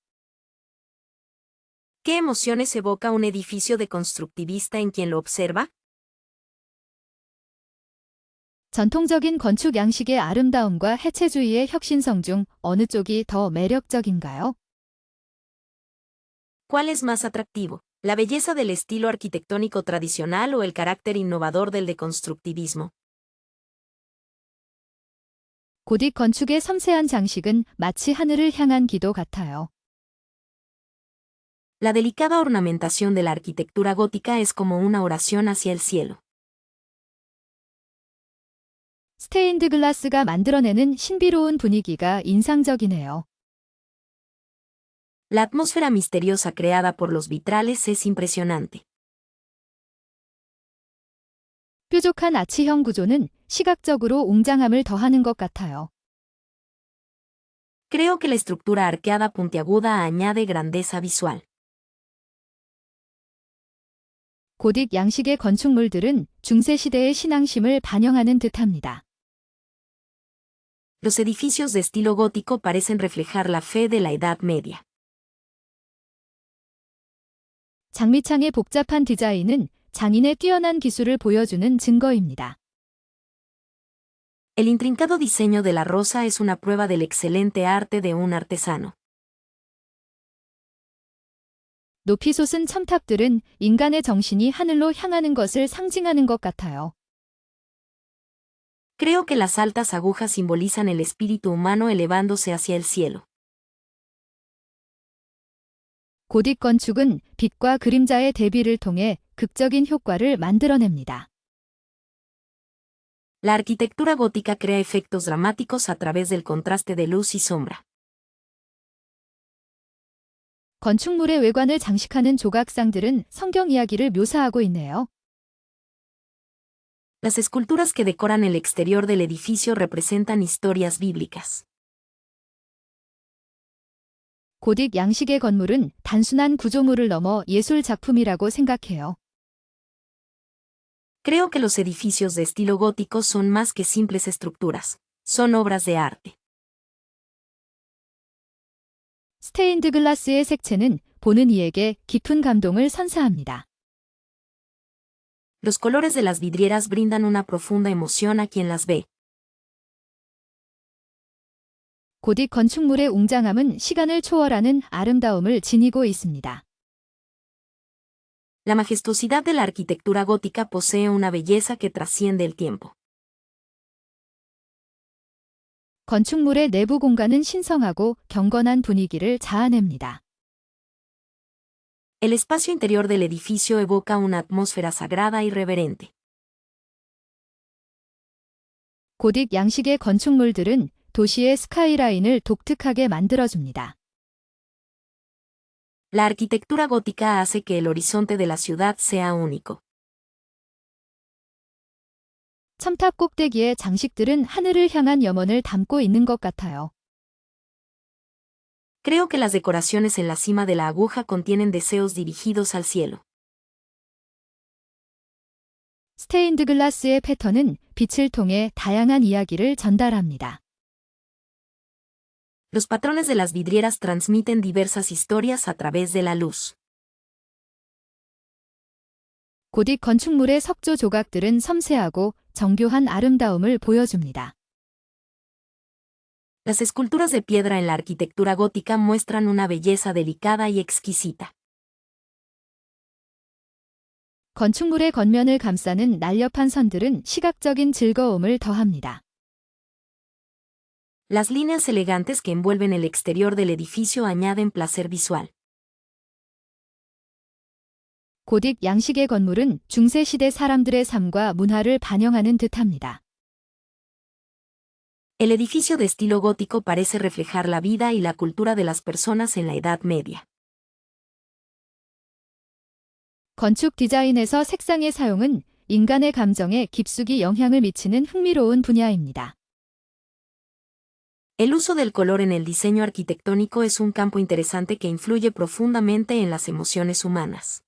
¿Qué emociones evoca un edificio deconstructivista en quien lo observa? 전통적인 건축 양식의 아름다움과 해체주의의 혁신성 중 어느 쪽이 더 매력적인가요? ¿Cuál es más atractivo, la belleza del estilo arquitectónico tradicional o el carácter innovador del deconstructivismo? 고딕 건축의 섬세한 장식은 마치 하늘을 향한 기도 같아요. La delicada ornamentación de la arquitectura gótica es como una oración hacia el cielo. 스테인드 글라스가 만들어내는 신비로운 분위기가 인상적이네요. La atmósfera misteriosa creada por los vitrales es impresionante. 뾰족한 아치형 구조는 시각적으로 웅장함을 더하는 것 같아요. Creo que la estructura arqueada puntiaguda añade grandeza visual. 고딕 양식의 건축물들은 중세시대의 신앙심을 반영하는 듯합니다. Los edificios de estilo gótico parecen reflejar la fe de la Edad Media. 장미창의 복잡한 디자인은 장인의 뛰어난 기술을 보여주는 증거입니다. El intrincado diseño de la rosa es una prueba del excelente arte de un artesano. 높이 솟은 첨탑들은 인간의 정신이 하늘로 향하는 것을 상징하는 것 같아요. Creo que las altas agujas simbolizan el espíritu humano elevándose hacia el cielo. 고딕 건축은 빛과 그림자의 대비를 통해 극적인 효과를 만들어냅니다. La arquitectura gótica crea efectos dramáticos a través del contraste de luz y sombra. 건축물의 외관을 장식하는 조각상들은 성경 이야기를 묘사하고 있네요. Las esculturas que decoran el exterior del edificio representan historias bíblicas. 고딕 양식의 건물은 단순한 구조물을 넘어 예술 작품이라고 생각해요. Creo que los edificios de estilo gótico son más que simples estructuras, son obras de arte. 스테인드 글라스의 색채는 보는 이에게 깊은 감동을 선사합니다. Los colores de las vidrieras brindan una profunda emoción a quien las ve. 고딕 건축물의 웅장함은 시간을 초월하는 아름다움을 지니고 있습니다. La majestuosidad de la arquitectura gótica posee una belleza que trasciende el tiempo. 건축물의 내부 공간은 신성하고 경건한 분위기를 자아냅니다. El espacio interior del edificio evoca una atmósfera sagrada y reverente. 고딕 양식의 건축물들은 도시의 스카이라인을 독특하게 만들어줍니다. La arquitectura gótica hace que el horizonte de la ciudad sea único. 첨탑 꼭대기의 장식들은 하늘을 향한 염원을 담고 있는 것 같아요. Creo que las decoraciones en la cima de la aguja contienen deseos dirigidos al cielo. 스테인드 글라스의 패턴은 빛을 통해 다양한 이야기를 전달합니다. Los patrones de las vidrieras transmiten diversas historias a través de la luz. 고딕 건축물의 석조 조각들은 섬세하고 정교한 아름다움을 보여줍니다. Las esculturas de piedra en la arquitectura gótica muestran una belleza delicada y exquisita. 건축물의 겉면을 감싸는 날렵한 선들은 시각적인 즐거움을 더합니다. Las líneas elegantes que envuelven el exterior del edificio añaden placer visual. 고딕 양식의 건물은 중세시대 사람들의 삶과 문화를 반영하는 듯합니다. El edificio de estilo gótico parece reflejar la vida y la cultura de las personas en la Edad Media. 건축 디자인에서 색상의 사용은 인간의 감정에 깊숙이 영향을 미치는 흥미로운 분야입니다. El uso del color en el diseño arquitectónico es un campo interesante que influye profundamente en las emociones humanas.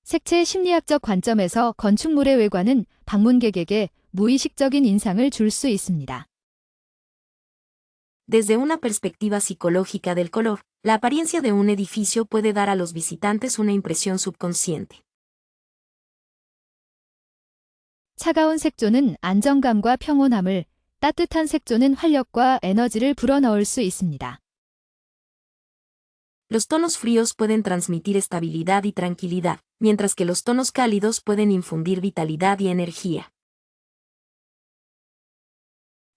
색채 심리학적 관점에서 건축물의 외관은 방문객에게 무의식적인 인상을 줄 수 있습니다. Desde una perspectiva psicológica del color, la apariencia de un edificio puede dar a los visitantes una impresión subconsciente. 차가운 색조는 안정감과 평온함을, 따뜻한 색조는 활력과 에너지를 불어넣을 수 있습니다. Los tonos fríos pueden transmitir estabilidad y tranquilidad, mientras que los tonos cálidos pueden infundir vitalidad y energía.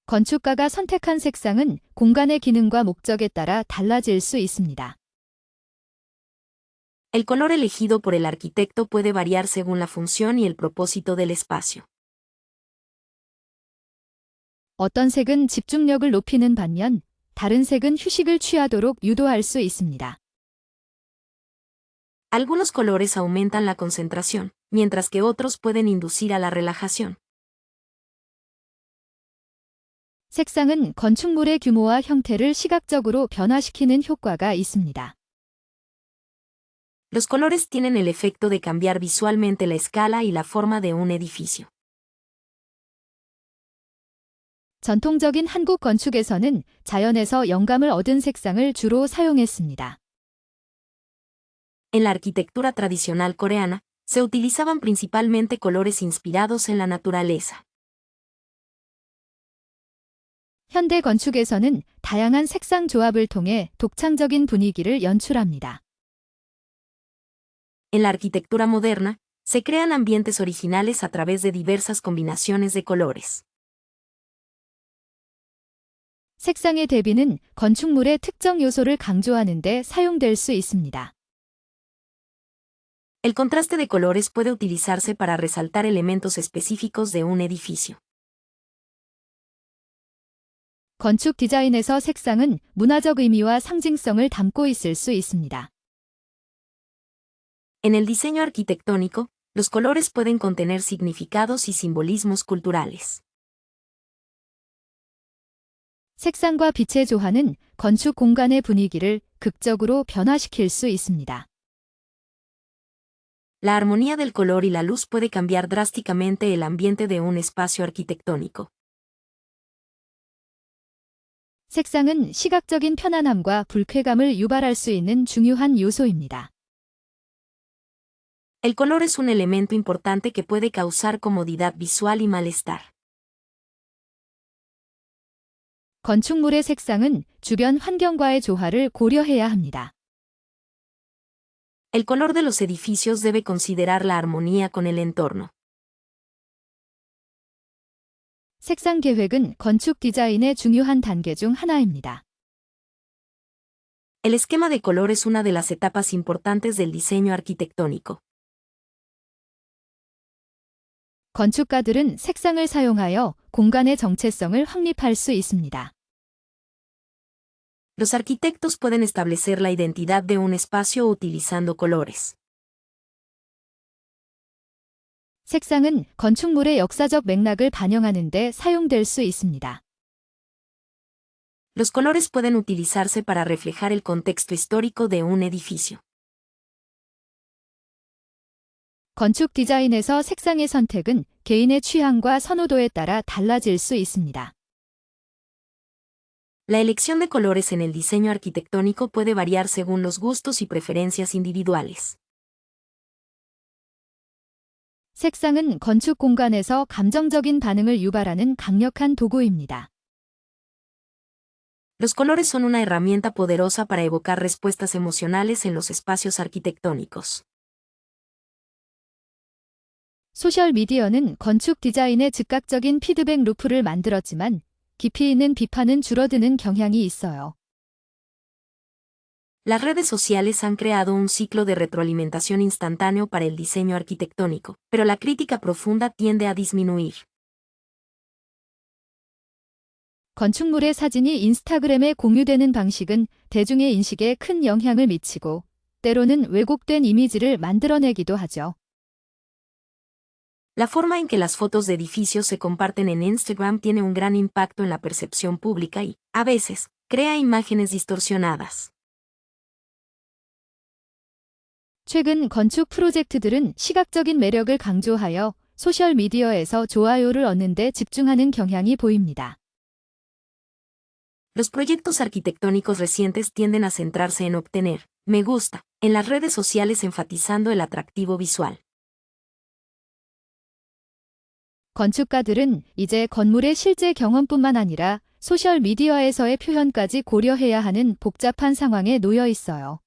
건축가가 선택한 색상은 공간의 기능과 목적에 따라 달라질 수 있습니다. El color elegido por el arquitecto puede variar según la función y el propósito del espacio. 어떤 색은 집중력을 높이는 반면 다른 색은 휴식을 취하도록 유도할 수 있습니다. Algunos colores aumentan la concentración, mientras que otros pueden inducir a la relajación. 색상은 건축물의 규모와 형태를 시각적으로 변화시키는 효과가 있습니다. Los colores tienen el efecto de cambiar visualmente la escala y la forma de un edificio. 전통적인 한국 건축에서는 자연에서 영감을 얻은 색상을 주로 사용했습니다. En la arquitectura tradicional coreana, se utilizaban principalmente colores inspirados en la naturaleza. 현대 건축에서는 다양한 색상 조합을 통해 독창적인 분위기를 연출합니다. En la arquitectura moderna, se crean ambientes originales a través de diversas combinaciones de colores. 색상의 대비는 건축물의 특정 요소를 강조하는 데 사용될 수 있습니다. El contraste de colores puede utilizarse para resaltar elementos específicos de un edificio. 건축 디자인에서 색상은 문화적 의미와 상징성을 담고 있을 수 있습니다. En el diseño arquitectónico, los colores pueden contener significados y simbolismos culturales. 색상과 빛의 조화는 건축 공간의 분위기를 극적으로 변화시킬 수 있습니다. La armonía del color y la luz puede cambiar drásticamente el ambiente de un espacio arquitectónico. 색상은 시각적인 편안함과 불쾌감을 유발할 수 있는 중요한 요소입니다. El color es un elemento importante que puede causar comodidad visual y malestar. 건축물의 색상은 주변 환경과의 조화를 고려해야 합니다. El color de los edificios debe considerar la armonía con el entorno. 색상 계획은 건축 디자인의 중요한 단계 중 하나입니다. El esquema de color es una de las etapas importantes del diseño arquitectónico. 건축가들은 색상을 사용하여 공간의 정체성을 확립할 수 있습니다. Los arquitectos pueden establecer la identidad de un espacio utilizando colores. 색상은 건축물의 역사적 맥락을 반영하는 데 사용될 수 있습니다. Los colores pueden utilizarse para reflejar el contexto histórico de un edificio. 건축 디자인에서 색상의 선택은 개인의 취향과 선호도에 따라 달라질 수 있습니다. La elección de colores en el diseño arquitectónico puede variar según los gustos y preferencias individuales. 색상은 건축 공간에서 감정적인 반응을 유발하는 강력한 도구입니다. Los colores son una herramienta poderosa para evocar respuestas emocionales en los espacios arquitectónicos. 소셜미디어는 건축 디자인의 즉각적인 피드백 루프를 만들었지만 깊이 있는 비판은 줄어드는 경향이 있어요. Las redes sociales han creado un ciclo de retroalimentación instantáneo para el diseño arquitectónico, pero la crítica profunda tiende a disminuir. 건축물의 사진이 인스타그램에 공유되는 방식은 대중의 인식에 큰 영향을 미치고 때로는 왜곡된 이미지를 만들어내기도 하죠. La forma en que las fotos de edificios se comparten en Instagram tiene un gran impacto en la percepción pública y, a veces, crea imágenes distorsionadas. 최근 건축 프로젝트들은 시각적인 매력을 강조하여 소셜미디어에서 좋아요를 얻는 데 집중하는 경향이 보입니다. Los proyectos arquitectónicos recientes tienden a centrarse en obtener me gusta en las redes sociales enfatizando el atractivo visual. 건축가들은 이제 건물의 실제 경험뿐만 아니라 소셜미디어에서의 표현까지 고려해야 하는 복잡한 상황에 놓여 있어요.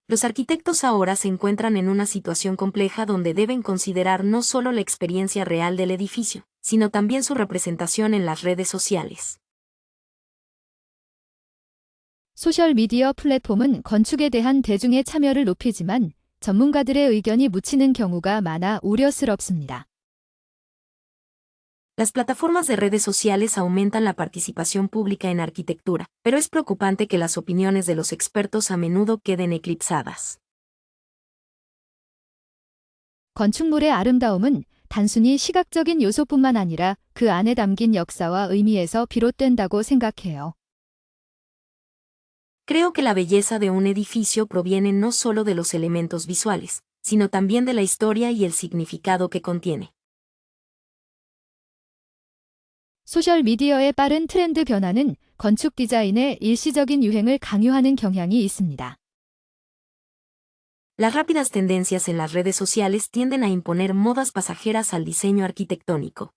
Los arquitectos ahora se encuentran en una situación compleja donde deben considerar no solo la experiencia real del edificio, sino también su representación en las redes sociales. 소셜미디어 플랫폼은 건축에 대한 대중의 참여를 높이지만 전문가들의 의견이 묻히는 경우가 많아 우려스럽습니다. Las plataformas de redes sociales aumentan la participación pública en arquitectura, pero es preocupante que las opiniones de los expertos a menudo queden eclipsadas. 건축물의 아름다움은 단순히 시각적인 요소뿐만 아니라 그 안에 담긴 역사와 의미에서 비롯된다고 생각해요. Creo que la belleza de un edificio proviene no solo de los elementos visuales, sino también de la historia y el significado que contiene. 소셜미디어의 빠른 트렌드 변화는 건축 디자인의 일시적인 유행을 강요하는 경향이 있습니다. Las rápidas tendencias en las redes sociales tienden a imponer modas pasajeras al diseño arquitectónico.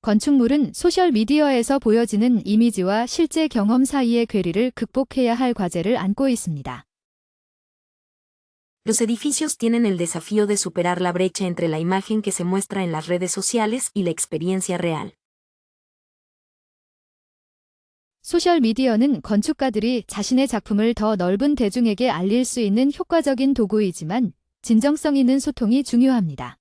건축물은 소셜미디어에서 보여지는 이미지와 실제 경험 사이의 괴리를 극복해야 할 과제를 안고 있습니다. Los edificios tienen el desafío de superar la brecha entre la imagen que se muestra en las redes sociales y la experiencia real. 소셜미디어는 건축가들이 자신의 작품을 더 넓은 대중에게 알릴 수 있는 효과적인 도구이지만 진정성 있는 소통이 중요합니다.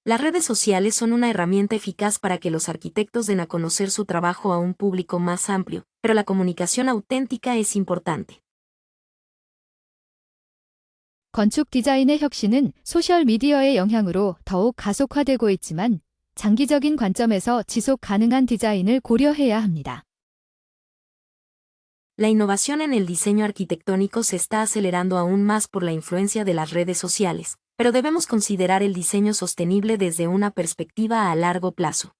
Las redes sociales son una herramienta eficaz para que los arquitectos den a conocer su trabajo a un público más amplio, pero la comunicación auténtica es importante. 건축 디자인의 혁신은 소셜미디어의 영향으로 더욱 가속화되고 있지만 장기적인 관점에서 지속 가능한 디자인을 고려해야 합니다. La innovación en el diseño arquitectónico se está acelerando aún más por la influencia de las redes sociales, pero debemos considerar el diseño sostenible desde una perspectiva a largo plazo.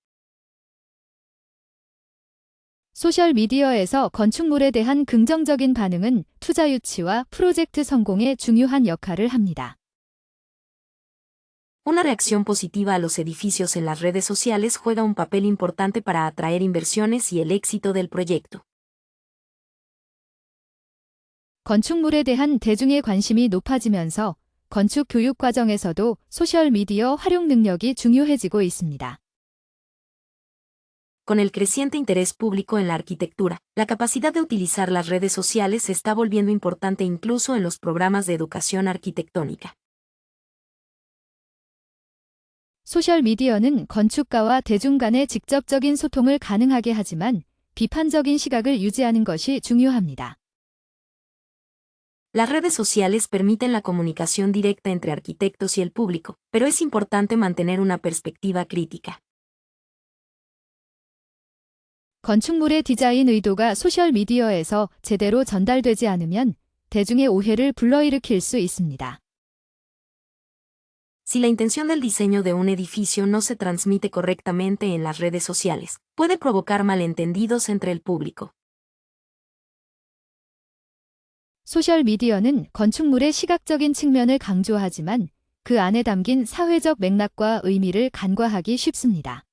소셜미디어에서 건축물에 대한 긍정적인 반응은 투자 유치와 프로젝트 성공에 중요한 역할을 합니다. Una reacción positiva a los edificios en las redes sociales juega un papel importante para atraer inversiones y el éxito del proyecto. 건축물에 대한 대중의 관심이 높아지면서 건축 교육 과정에서도 소셜미디어 활용 능력이 중요해지고 있습니다. Con el creciente interés público en la arquitectura, la capacidad de utilizar las redes sociales se está volviendo importante incluso en los programas de educación arquitectónica. 소셜미디어는 건축가와 대중 간의 직접적인 소통을 가능하게 하지만 비판적인 시각을 유지하는 것이 중요합니다. Las redes sociales permiten la comunicación directa entre arquitectos y el público, pero es importante mantener una perspectiva crítica. 건축물의 디자인 의도가 소셜미디어에서 제대로 전달되지 않으면 대중의 오해를 불러일으킬 수 있습니다. Si la intención del diseño de un edificio no se transmite correctamente en las redes sociales, puede provocar malentendidos entre el público. 소셜미디어는 건축물의 시각적인 측면을 강조하지만 그 안에 담긴 사회적 맥락과 의미를 간과하기 쉽습니다.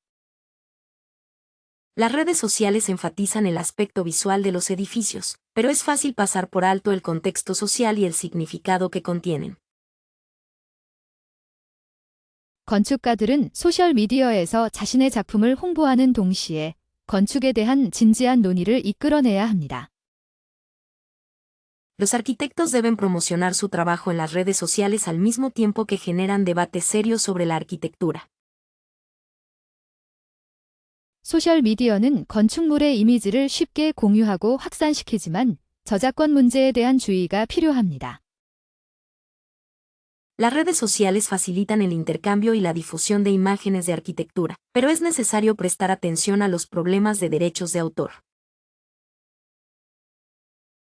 Las redes sociales enfatizan el aspecto visual de los edificios, pero es fácil pasar por alto el contexto social y el significado que contienen. 건축가들은 소셜미디어에서 자신의 작품을 홍보하는 동시에 건축에 대한 진지한 논의를 이끌어내야 합니다. Los arquitectos deben promocionar su trabajo en las redes sociales al mismo tiempo que generan debates serios sobre la arquitectura. 소셜미디어는 건축물의 이미지를 쉽게 공유하고 확산시키지만 저작권 문제에 대한 주의가 필요합니다. Las redes sociales facilitan el intercambio y la difusión de imágenes de arquitectura, pero es necesario prestar atención a los problemas de derechos de autor.